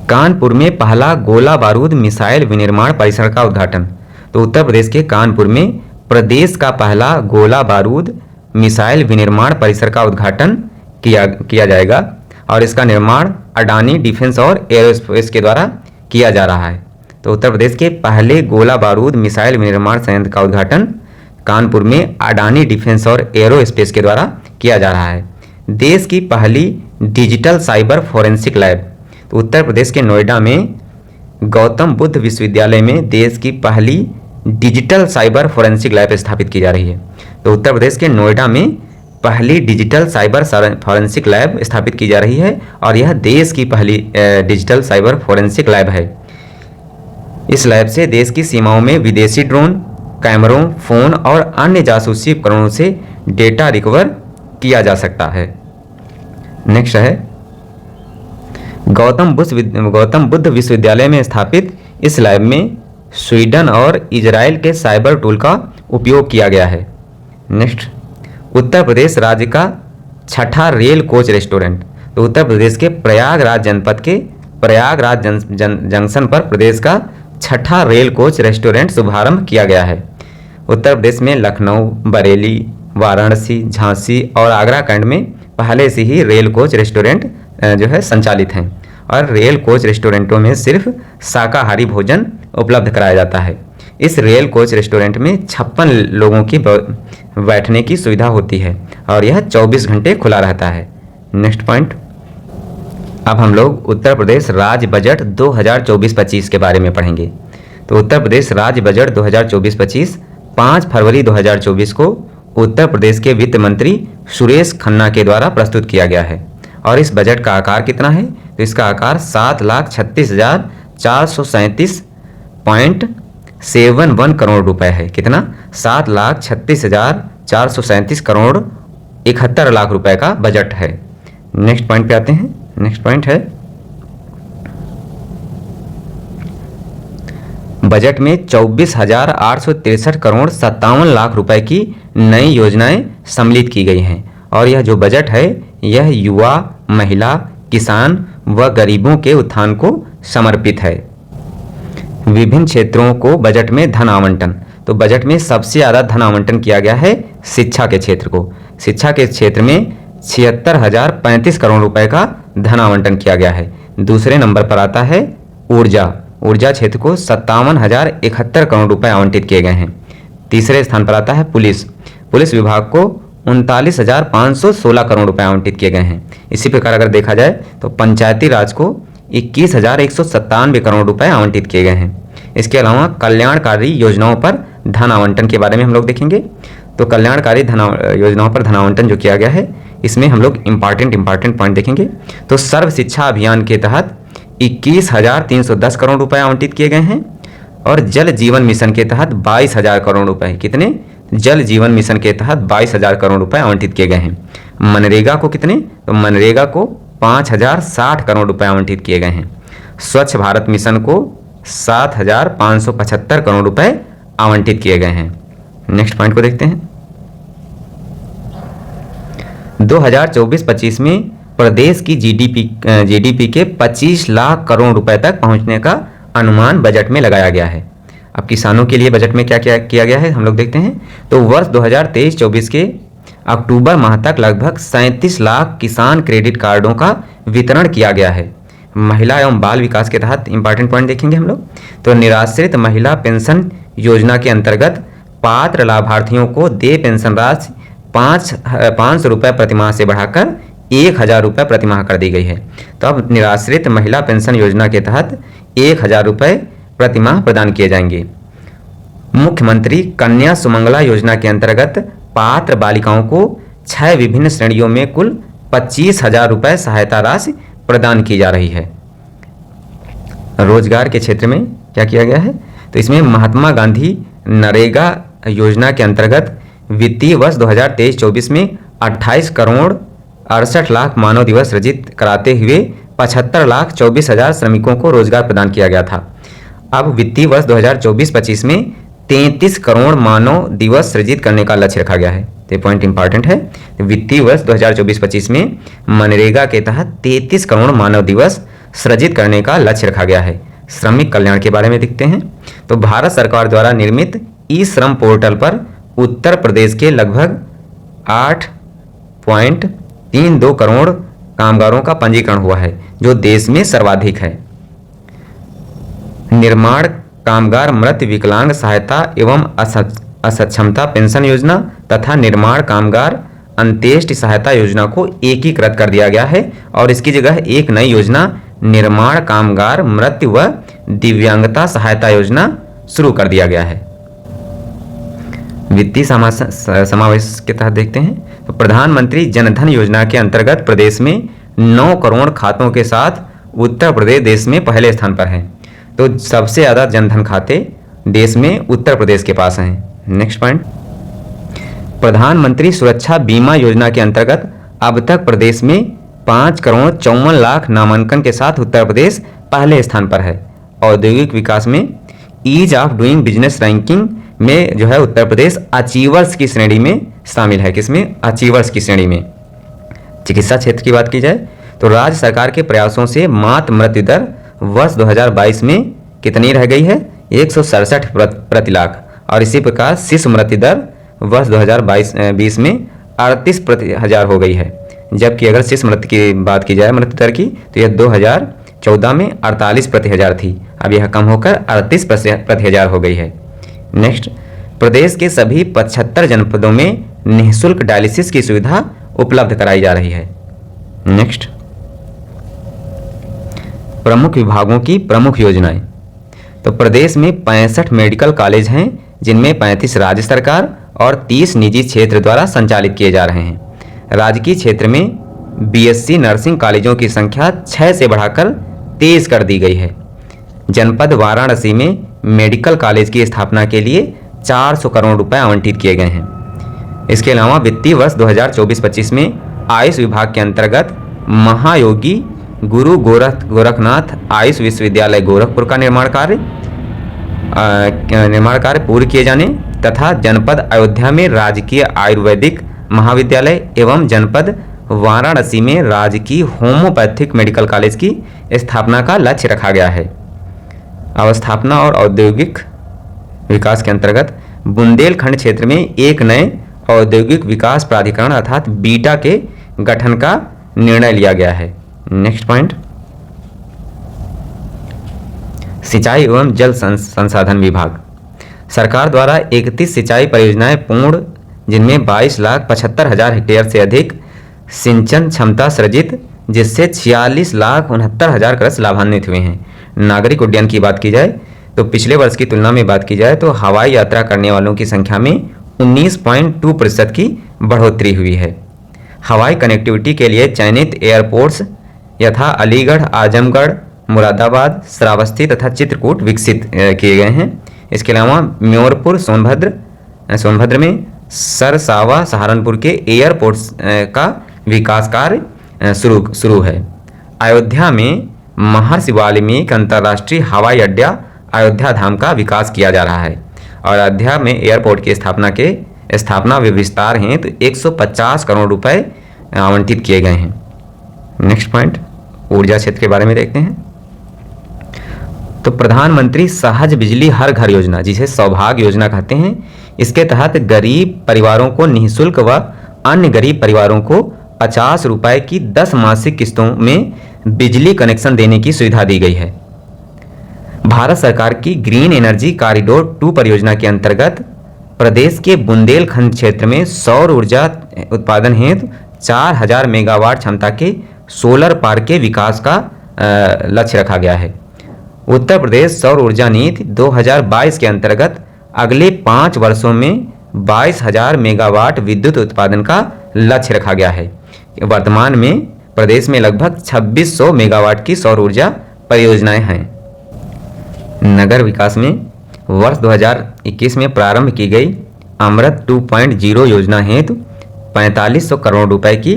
कानपुर में पहला गोला बारूद मिसाइल विनिर्माण परिसर का उद्घाटन। तो उत्तर प्रदेश के कानपुर में प्रदेश का पहला गोला बारूद मिसाइल विनिर्माण परिसर का उद्घाटन किया जाएगा और इसका निर्माण अडानी डिफेंस और एरोस्पेस के द्वारा किया जा रहा है। तो उत्तर प्रदेश के पहले गोला बारूद मिसाइल विनिर्माण संयंत्र का उद्घाटन कानपुर में अडानी डिफेंस और एरोस्पेस के द्वारा किया जा रहा है। देश की पहली डिजिटल साइबर फोरेंसिक लैब। तो उत्तर प्रदेश के नोएडा में गौतम बुद्ध विश्वविद्यालय में देश की पहली डिजिटल साइबर फोरेंसिक लैब स्थापित की जा रही है। तो उत्तर प्रदेश के नोएडा में पहली डिजिटल साइबर फोरेंसिक लैब स्थापित की जा रही है और यह देश की पहली डिजिटल साइबर फोरेंसिक लैब है। इस लैब से देश की सीमाओं में विदेशी ड्रोन, कैमरों, फोन और अन्य जासूसी उपकरणों से डेटा रिकवर किया जा सकता है। नेक्स्ट है गौतम बुद्ध विश्वविद्यालय में स्थापित इस लैब में स्वीडन और इजराइल के साइबर टूल का उपयोग किया गया है। नेक्स्ट, उत्तर प्रदेश राज्य का छठा रेल कोच रेस्टोरेंट। तो उत्तर प्रदेश के प्रयागराज जनपद के प्रयागराज जंक्शन पर प्रदेश का छठा रेल कोच रेस्टोरेंट शुभारंभ किया गया है। उत्तर प्रदेश में लखनऊ, बरेली, वाराणसी, झांसी और आगरा खंड में पहले से ही रेल कोच रेस्टोरेंट जो है संचालित हैं और रेल कोच रेस्टोरेंटों में सिर्फ शाकाहारी भोजन उपलब्ध कराया जाता है। इस रेल कोच रेस्टोरेंट में 56 लोगों की बैठने की सुविधा होती है और यह 24 घंटे खुला रहता है। नेक्स्ट पॉइंट, अब हम लोग उत्तर प्रदेश राज्य बजट 2024-25 के बारे में पढ़ेंगे। तो उत्तर प्रदेश राज्य बजट 2024-25 5 फरवरी 2024 को उत्तर प्रदेश के वित्त मंत्री सुरेश खन्ना के द्वारा प्रस्तुत किया गया है। और इस बजट का आकार कितना है? तो इसका आकार 7,36,437.71 करोड़ रुपए है। कितना? 7,36,437 करोड़ 71 लाख रुपए का बजट है। नेक्स्ट पॉइंट पे आते हैं। नेक्स्ट पॉइंट है बजट में 24,863 करोड़ 57 लाख रुपए की नई योजनाएं सम्मिलित की गई हैं और यह जो बजट है यह युवा, महिला, किसान व गरीबों के उत्थान को समर्पित है। विभिन्न क्षेत्रों को बजट में धन आवंटन। तो बजट में सबसे ज़्यादा धन आवंटन किया गया है शिक्षा के क्षेत्र को। शिक्षा के क्षेत्र में 76,035 करोड़ रुपए का धन आवंटन किया गया है। दूसरे नंबर पर आता है ऊर्जा क्षेत्र को 57,071 करोड़ रुपए आवंटित किए गए हैं। तीसरे स्थान पर आता है पुलिस विभाग को 39,516 करोड़ रुपए आवंटित किए गए हैं। इसी प्रकार अगर देखा जाए तो पंचायती राज को 21,197 करोड़ रुपए आवंटित किए गए हैं। इसके अलावा कल्याणकारी योजनाओं पर धन आवंटन के बारे में हम लोग देखेंगे। तो कल्याणकारी योजनाओं पर धन आवंटन जो किया गया है इसमें हम लोग इंपॉर्टेंट पॉइंट देखेंगे। तो सर्व शिक्षा अभियान के तहत 21,310 करोड़ रुपए आवंटित किए गए हैं और जल जीवन मिशन के तहत 22,000 करोड़ रुपए। कितने? जल जीवन मिशन के तहत 22,000 करोड़ रुपए आवंटित किए गए हैं। मनरेगा को कितने? तो मनरेगा को 5,060 करोड़ रुपए आवंटित किए गए हैं। स्वच्छ भारत मिशन को 7,575 करोड़ रुपए आवंटित किए गए हैं। नेक्स्ट पॉइंट को देखते हैं। 2024-25 में प्रदेश की जीडीपी के 25 लाख करोड़ रुपए तक पहुंचने का अनुमान बजट में लगाया गया है। अब किसानों के लिए बजट में क्या क्या किया गया है हम लोग देखते हैं। तो वर्ष 2023-24 के अक्टूबर माह तक लगभग 37 लाख किसान क्रेडिट कार्डों का वितरण किया गया है। महिला एवं बाल विकास के तहत इंपॉर्टेंट पॉइंट देखेंगे हम लोग। तो निराश्रित महिला पेंशन योजना के अंतर्गत पात्र लाभार्थियों को देय पेंशन राशि 500 रुपये प्रतिमाह से बढ़ाकर 1,000 रुपये प्रतिमाह कर दी गई है। तो अब निराश्रित महिला पेंशन योजना के तहत 1,000 रुपये प्रतिमाह प्रदान किए जाएंगे। मुख्यमंत्री कन्या सुमंगला योजना के अंतर्गत पात्र बालिकाओं को 6 विभिन्न श्रेणियों में कुल 25,000 रुपये सहायता राशि प्रदान की जा रही है। रोजगार के क्षेत्र में क्या किया गया है? तो इसमें महात्मा गांधी नरेगा योजना के अंतर्गत वित्तीय वर्ष 2023-24 में 28 करोड़ 68 लाख मानव दिवस सृजित कराते हुए 75,24,000 श्रमिकों को रोजगार प्रदान किया गया था। अब वित्तीय वर्ष 2024-25 में 33 करोड़ मानव दिवस सृजित करने का लक्ष्य रखा गया है। तो पॉइंट इंपॉर्टेंट है। वित्तीय वर्ष 2024-25 में मनरेगा के तहत 33 करोड़ मानव दिवस सृजित करने का लक्ष्य रखा गया है। श्रमिक कल्याण के बारे में देखते हैं। तो भारत सरकार द्वारा निर्मित ई श्रम पोर्टल पर उत्तर प्रदेश के लगभग 8.32 करोड़ कामगारों का पंजीकरण हुआ है, जो देश में सर्वाधिक है। निर्माण कामगार मृत विकलांग सहायता एवं असक्षमता पेंशन योजना तथा निर्माण कामगार अंत्येष्टि सहायता योजना को एकीकृत कर दिया गया है और इसकी जगह एक नई योजना निर्माण कामगार मृत्यु व दिव्यांगता सहायता योजना शुरू कर दिया गया है। वित्तीय समावेश के तहत देखते हैं। तो प्रधानमंत्री जनधन योजना के अंतर्गत प्रदेश में 9 करोड़ खातों के साथ उत्तर प्रदेश देश में पहले स्थान पर है। तो सबसे ज़्यादा जनधन खाते देश में उत्तर प्रदेश के पास हैं। नेक्स्ट पॉइंट, प्रधानमंत्री सुरक्षा बीमा योजना के अंतर्गत अब तक प्रदेश में 5,54,00,000 नामांकन के साथ उत्तर प्रदेश पहले स्थान पर है। औद्योगिक विकास में ease of doing business ranking में जो है उत्तर प्रदेश अचीवर्स की श्रेणी में शामिल है। किसमें? अचीवर्स की श्रेणी में। चिकित्सा क्षेत्र की बात की जाए तो राज्य सरकार के प्रयासों से मातृ मृत्यु दर वर्ष 2022 में कितनी रह गई है? 167 प्रति लाख। और इसी प्रकार शिशु मृत्यु दर वर्ष 2022 में 38 प्रति हजार हो गई है। जबकि अगर शिशु मृत्यु की बात की जाए मृत्यु दर की तो यह 2014 में 48 प्रति हजार थी। अब यह कम होकर 38 प्रति हजार हो गई है। नेक्स्ट, प्रदेश के सभी 75 जनपदों में निःशुल्क डायलिसिस की सुविधा उपलब्ध कराई जा रही है। नेक्स्ट, प्रमुख विभागों की प्रमुख योजनाएं। तो प्रदेश में 65 मेडिकल कॉलेज हैं जिनमें 35 राज्य सरकार और 30 निजी क्षेत्र द्वारा संचालित किए जा रहे हैं। राजकीय क्षेत्र में बीएससी नर्सिंग कॉलेजों की संख्या 6 से बढ़ाकर 23 कर दी गई है। जनपद वाराणसी में मेडिकल कॉलेज की स्थापना के लिए 400 करोड़ रुपए आवंटित किए गए हैं। इसके अलावा वित्तीय वर्ष 2024-25 में आयुष विभाग के अंतर्गत महायोगी गुरु गोरखनाथ आयुष विश्वविद्यालय गोरखपुर का निर्माण कार्य पूर्ण किए जाने तथा जनपद अयोध्या में राजकीय आयुर्वेदिक महाविद्यालय एवं जनपद वाराणसी में राजकीय होम्योपैथिक मेडिकल कॉलेज की स्थापना का लक्ष्य रखा गया है। अवस्थापना और औद्योगिक विकास के अंतर्गत बुंदेलखंड क्षेत्र में एक नए औद्योगिक विकास प्राधिकरण अर्थात बीटा के गठन का निर्णय लिया गया है। नेक्स्ट पॉइंट, सिंचाई एवं जल संसाधन विभाग। सरकार द्वारा 31 सिंचाई परियोजनाएं पूर्ण जिनमें 22,75,000 हेक्टेयर से अधिक सिंचन क्षमता सृजित जिससे 46,69,000 कृषि लाभान्वित हुए हैं। नागरिक उड्डयन की बात की जाए तो पिछले वर्ष की तुलना में बात की जाए तो हवाई यात्रा करने वालों की संख्या में 19.2% की बढ़ोतरी हुई है। हवाई कनेक्टिविटी के लिए चयनित एयरपोर्ट्स यथा अलीगढ़, आजमगढ़, मुरादाबाद, श्रावस्ती तथा चित्रकूट विकसित किए गए हैं। इसके अलावा म्योरपुर सोनभद्र में सरसावा सहारनपुर के एयरपोर्ट्स का विकास कार्य शुरू है। अयोध्या में महर्षि वाल्मीकि अंतर्राष्ट्रीय हवाई अड्डा अयोध्या धाम का विकास किया जा रहा है और अयोध्या में एयरपोर्ट की स्थापना व विस्तार हेतु 150 करोड़ रुपए आवंटित किए गए हैं। नेक्स्ट पॉइंट, ऊर्जा क्षेत्र के बारे में देखते हैं। तो प्रधानमंत्री सहज बिजली हर घर योजना जिसे सौभाग्य योजना कहते हैं, इसके तहत गरीब परिवारों को निःशुल्क व अन्य गरीब परिवारों को 50 रुपए की 10 मासिक किस्तों में बिजली कनेक्शन देने की सुविधा दी गई है। भारत सरकार की ग्रीन एनर्जी कॉरिडोर 2 परियोजना के अंतर्गत प्रदेश के बुंदेलखंड क्षेत्र में सौर ऊर्जा उत्पादन हेतु 4,000 मेगावाट क्षमता के सोलर पार्क के विकास का लक्ष्य रखा गया है। उत्तर प्रदेश सौर ऊर्जा नीति 2022 के अंतर्गत अगले 5 वर्षों में 22,000 मेगावाट विद्युत उत्पादन का लक्ष्य रखा गया है। वर्तमान में प्रदेश में लगभग 2600 मेगावाट की सौर ऊर्जा परियोजनाएं हैं। नगर विकास में वर्ष 2021 में प्रारंभ की गई अमृत 2.0 योजना हेतु 4500 करोड़ रुपए की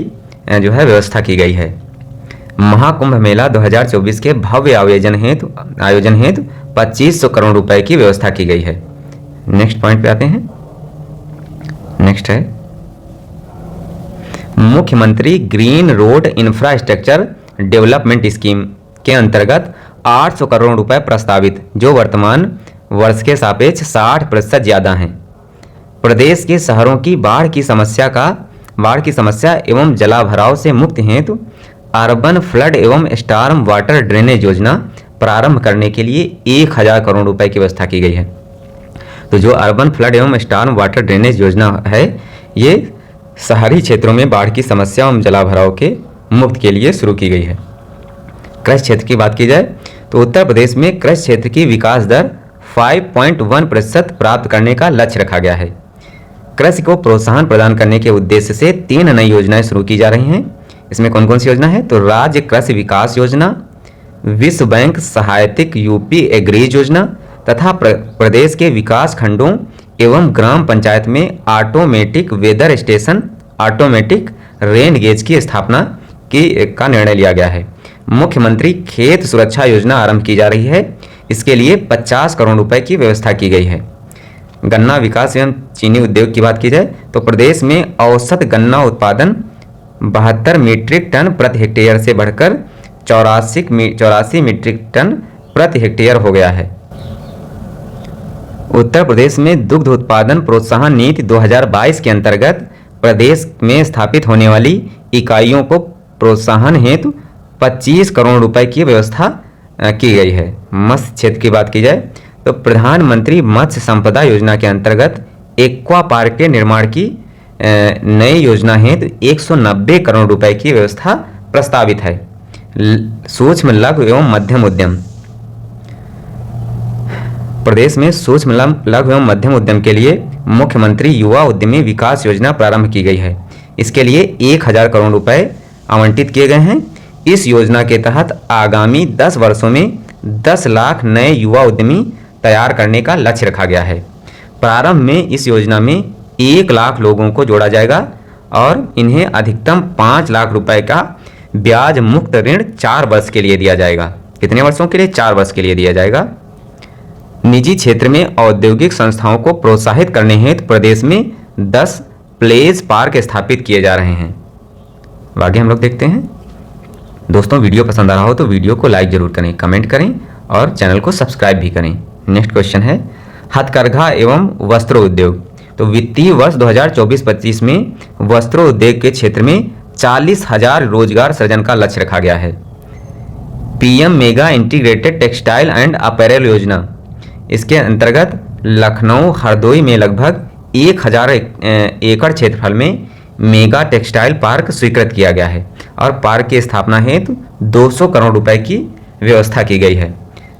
जो है व्यवस्था की गई है। महाकुंभ मेला 2024 के भव्य आयोजन हेतु 2500 करोड़ रुपए की व्यवस्था की गई है। नेक्स्ट पॉइंट पे आते हैं। नेक्स्ट है मुख्यमंत्री green road infrastructure development scheme के अंतर्गत 800 करोड़ रुपए प्रस्तावित, जो वर्तमान वर्ष के सापेक्ष 60% ज्यादा हैं। प्रदेश के शहरों की बाढ़ की समस्या एवं जलाभराव से मुक्ति हेतु अर्बन फ्लड एवं स्टॉर्म वाटर ड्रेनेज योजना प्रारंभ करने के लिए 1000 करोड़ रुपए की व्यवस्था की गई है। तो जो अर्बन फ्लड एवं स्टॉर्म वाटर ड्रेनेज योजना है, ये शहरी क्षेत्रों में बाढ़ की समस्या एवं जलाभराव के मुक्त के लिए शुरू की गई है। कृषि क्षेत्र की बात की जाए तो उत्तर प्रदेश में कृषि क्षेत्र की विकास दर 5.1% प्राप्त करने का लक्ष्य रखा गया है। कृषि को प्रोत्साहन प्रदान करने के उद्देश्य से 3 नई योजनाएं शुरू की जा रही हैं। इसमें कौन कौन सी योजना है? तो राज्य कृषि विकास योजना, विश्व बैंक सहायतिक यूपी एग्रीज योजना तथा प्रदेश के विकास खंडों एवं ग्राम पंचायत में automatic weather station, automatic rain gauge की स्थापना का निर्णय लिया गया है। मुख्यमंत्री खेत सुरक्षा योजना आरंभ की जा रही है। इसके लिए 50 करोड़ रुपए की व्यवस्था की गई है। गन्ना विकास एवं चीनी उद्योग की बात की जाए तो प्रदेश में औसत गन्ना उत्पादन 72 मीट्रिक टन प्रति हेक्टेयर से बढ़कर 84 मीट्रिक टन प्रति हेक्टेयर हो गया है। उत्तर प्रदेश में दुग्ध उत्पादन प्रोत्साहन नीति 2022 के अंतर्गत प्रदेश में स्थापित होने वाली इकाइयों को प्रोत्साहन हेतु 25 करोड़ रुपए की व्यवस्था की गई है। मत्स्य क्षेत्र की बात की जाए तो प्रधानमंत्री मत्स्य संपदा योजना के अंतर्गत एक्वा पार्क के निर्माण की नई योजना हेतु 190 करोड़ रुपए की व्यवस्था प्रस्तावित है। सूक्ष्म लघु एवं मध्यम उद्यम, प्रदेश में सूक्ष्म लघु एवं मध्यम उद्यम के लिए मुख्यमंत्री युवा उद्यमी विकास योजना प्रारंभ की गई है। इसके लिए 1000 करोड़ रुपए आवंटित किए गए हैं। इस योजना के तहत आगामी 10 वर्षों में 10 लाख नए युवा उद्यमी तैयार करने का लक्ष्य रखा गया है। प्रारंभ में इस योजना में 1 लाख लोगों को जोड़ा जाएगा और इन्हें अधिकतम 5 लाख रुपए का ब्याज मुक्त ऋण 4 वर्ष के लिए दिया जाएगा। कितने वर्षों के लिए? 4 वर्ष के लिए दिया जाएगा। निजी क्षेत्र में औद्योगिक संस्थाओं को प्रोत्साहित करने हेतु प्रदेश में 10 प्लेस पार्क स्थापित किए जा रहे हैं। आगे हम लोग देखते हैं। दोस्तों, वीडियो पसंद आ रहा हो तो वीडियो को लाइक जरूर करें, कमेंट करें और चैनल को सब्सक्राइब भी करें। नेक्स्ट क्वेश्चन है हथकरघा एवं वस्त्र उद्योग। तो वित्तीय वर्ष 2024-25 में वस्त्र उद्योग के क्षेत्र में 40,000 रोजगार सृजन का लक्ष्य रखा गया है। PM mega integrated textile and apparel योजना, इसके अंतर्गत लखनऊ हरदोई में लगभग 1000 एकड़ क्षेत्रफल में मेगा टेक्सटाइल पार्क स्वीकृत किया गया है और पार्क की स्थापना हेतु 200 करोड़ रुपए की व्यवस्था की गई है।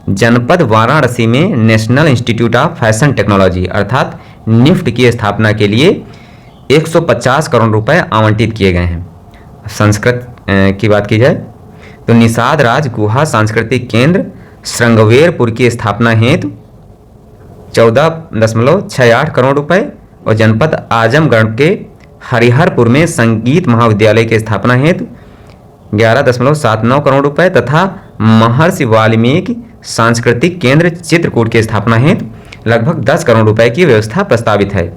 जनपद वाराणसी में national institute of fashion technology अर्थात निफ्ट की स्थापना के लिए 150 करोड़ रुपए आवंटित किए गए हैं। संस्कृत की बात की जाए तो निषाद राज गुहा सांस्कृतिक केंद्र श्रृंगवेरपुर की स्थापना हेतु 14.68 करोड़ रुपए और जनपद आजमगढ़ के हरिहरपुर में संगीत महाविद्यालय की स्थापना हेतु 11.79 करोड़ रुपए तथा महर्षि वाल्मीकि सांस्कृतिक केंद्र चित्रकूट की स्थापना हेतु लगभग 10 करोड़ रुपए की व्यवस्था प्रस्तावित है।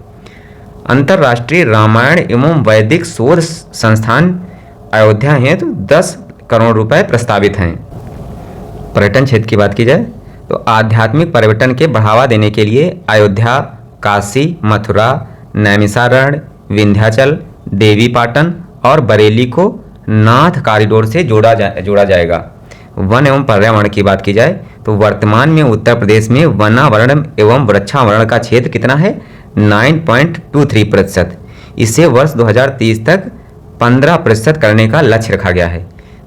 अंतर्राष्ट्रीय रामायण एवं वैदिक शोध संस्थान अयोध्या हेतु 10 करोड़ रुपए प्रस्तावित हैं। पर्यटन क्षेत्र की बात की जाए तो आध्यात्मिक पर्यटन के बढ़ावा देने के लिए अयोध्या, काशी, मथुरा, नैमिषारण्य, विंध्याचल, देवीपाटन और बरेली को नाथ कॉरिडोर से जोड़ा जाएगा। वन एवं पर्यावरण की बात की जाए तो वर्तमान में उत्तर प्रदेश में वनावरण एवं वृक्षावरण का क्षेत्र कितना है? 9.23%। इसे वर्ष 2030 तक 15% करने का लक्ष्य रखा गया है।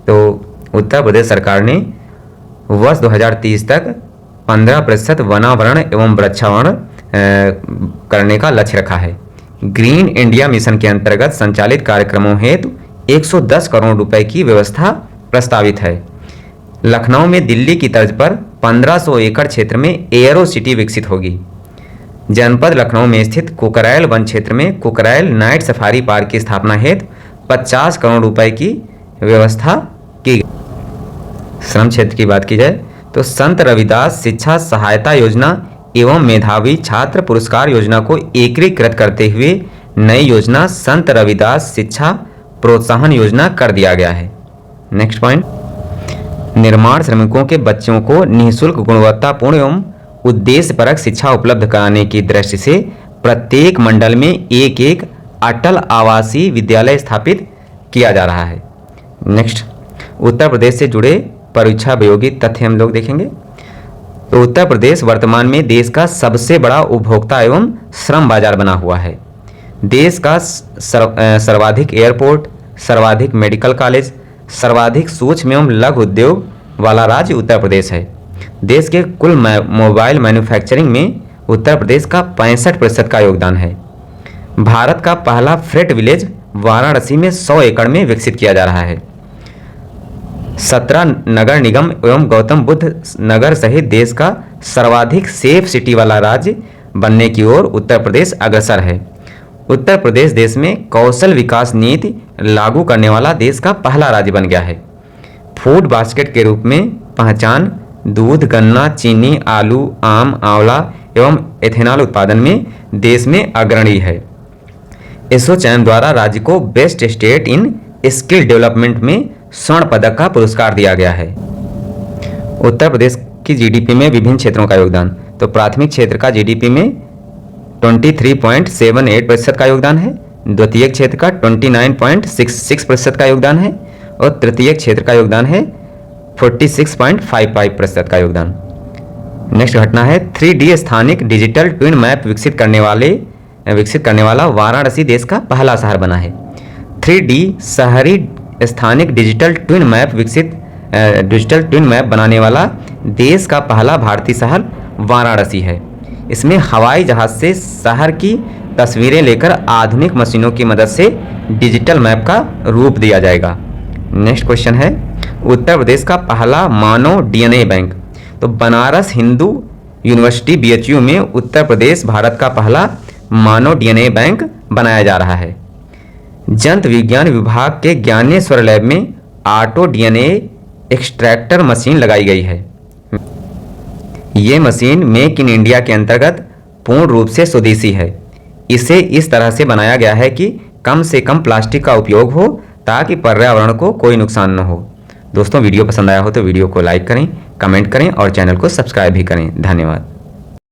तो उत्तर प्रदेश सरकार ने वर्ष 2030 तक 15% वनावरण एवं वृक्षावरण करने का लक्ष्य रखा है। ग्रीन इंडिया मिशन के अंतर्गत संचालित कार्यक्रमों हेतु 110 करोड़ रुपए की व्यवस्था प्रस्तावित है। लखनऊ में दिल्ली की तर्ज पर 1500 एकड़ क्षेत्र में एयरो सिटी विकसित होगी। जनपद लखनऊ में स्थित कुकरैल वन क्षेत्र में कुकरैल नाइट सफारी पार्क की स्थापना हेतु 50 करोड़ रुपए की व्यवस्था की गई। श्रम क्षेत्र की बात की जाए तो संत रविदास शिक्षा सहायता योजना एवं मेधावी छात्र पुरस्कार योजना को एकीकृत करते हुए नई योजना संत रविदास शिक्षा प्रोत्साहन योजना कर दिया गया है। नेक्स्ट पॉइंट, निर्माण श्रमिकों के बच्चों को निःशुल्क गुणवत्तापूर्ण एवं उद्देश्यपरक शिक्षा उपलब्ध कराने की दृष्टि से प्रत्येक मंडल में एक अटल आवासीय विद्यालय स्थापित किया जा रहा है। नेक्स्ट, उत्तर प्रदेश से जुड़े परीक्षा वियोगी तथ्य हम लोग देखेंगे। तो उत्तर प्रदेश वर्तमान में देश का सबसे बड़ा उपभोक्ता एवं श्रम बाजार बना हुआ है। देश का सर्वाधिक एयरपोर्ट, सर्वाधिक मेडिकल कॉलेज, सर्वाधिक सूक्ष्म एवं लघु उद्योग वाला राज्य उत्तर प्रदेश है। देश के कुल मोबाइल मैन्युफैक्चरिंग में उत्तर प्रदेश का 65% का योगदान है। भारत का पहला फ्रेट विलेज वाराणसी में 100 एकड़ में विकसित किया जा रहा है। 17 नगर निगम एवं गौतम बुद्ध नगर सहित देश का सर्वाधिक सेफ सिटी वाला राज्य बनने की ओर उत्तर प्रदेश अग्रसर है। उत्तर प्रदेश देश में कौशल विकास नीति लागू करने वाला देश का पहला राज्य बन गया है। फूड बास्केट के रूप में पहचान दूध, गन्ना, चीनी, आलू, आम, आंवला एवं एथेनॉल उत्पादन में देश में अग्रणी है। एसोचैम द्वारा राज्य को best state in skill development में स्वर्ण पदक का पुरस्कार दिया गया है। उत्तर प्रदेश की जीडीपी में विभिन्न क्षेत्रों का योगदान। तो प्राथमिक क्षेत्र का जीडीपी में 23.78% का योगदान है, द्वितीयक क्षेत्र का 29.66% का योगदान है और तृतीयक क्षेत्र का योगदान है 46.55% का योगदान। नेक्स्ट घटना है 3D स्थानिक डिजिटल ट्विन मैप विकसित करने वाला वाराणसी देश का पहला शहर बना है। 3D शहरी स्थानिक डिजिटल ट्विन मैप बनाने वाला देश का पहला भारतीय शहर वाराणसी है। इसमें हवाई जहाज से शहर की तस्वीरें लेकर आधुनिक मशीनों की मदद से डिजिटल मैप का रूप दिया जाएगा। नेक्स्ट क्वेश्चन है उत्तर प्रदेश का पहला मानव डीएनए बैंक। तो बनारस हिंदू यूनिवर्सिटी BHU में उत्तर प्रदेश भारत का पहला मानव डीएनए बैंक बनाया जा रहा है। जंत विज्ञान विभाग के ज्ञानेश्वर लैब में ऑटो डीएनए एक्सट्रैक्टर मशीन लगाई गई है। ये मशीन मेक इन इंडिया के अंतर्गत पूर्ण रूप से स्वदेशी है। इसे इस तरह से बनाया गया है कि कम से कम प्लास्टिक का उपयोग हो ताकि पर्यावरण को कोई नुकसान न हो। दोस्तों वीडियो पसंद आया हो तो वीडियो को लाइक करें, कमेंट करें और चैनल को सब्सक्राइब भी करें। धन्यवाद।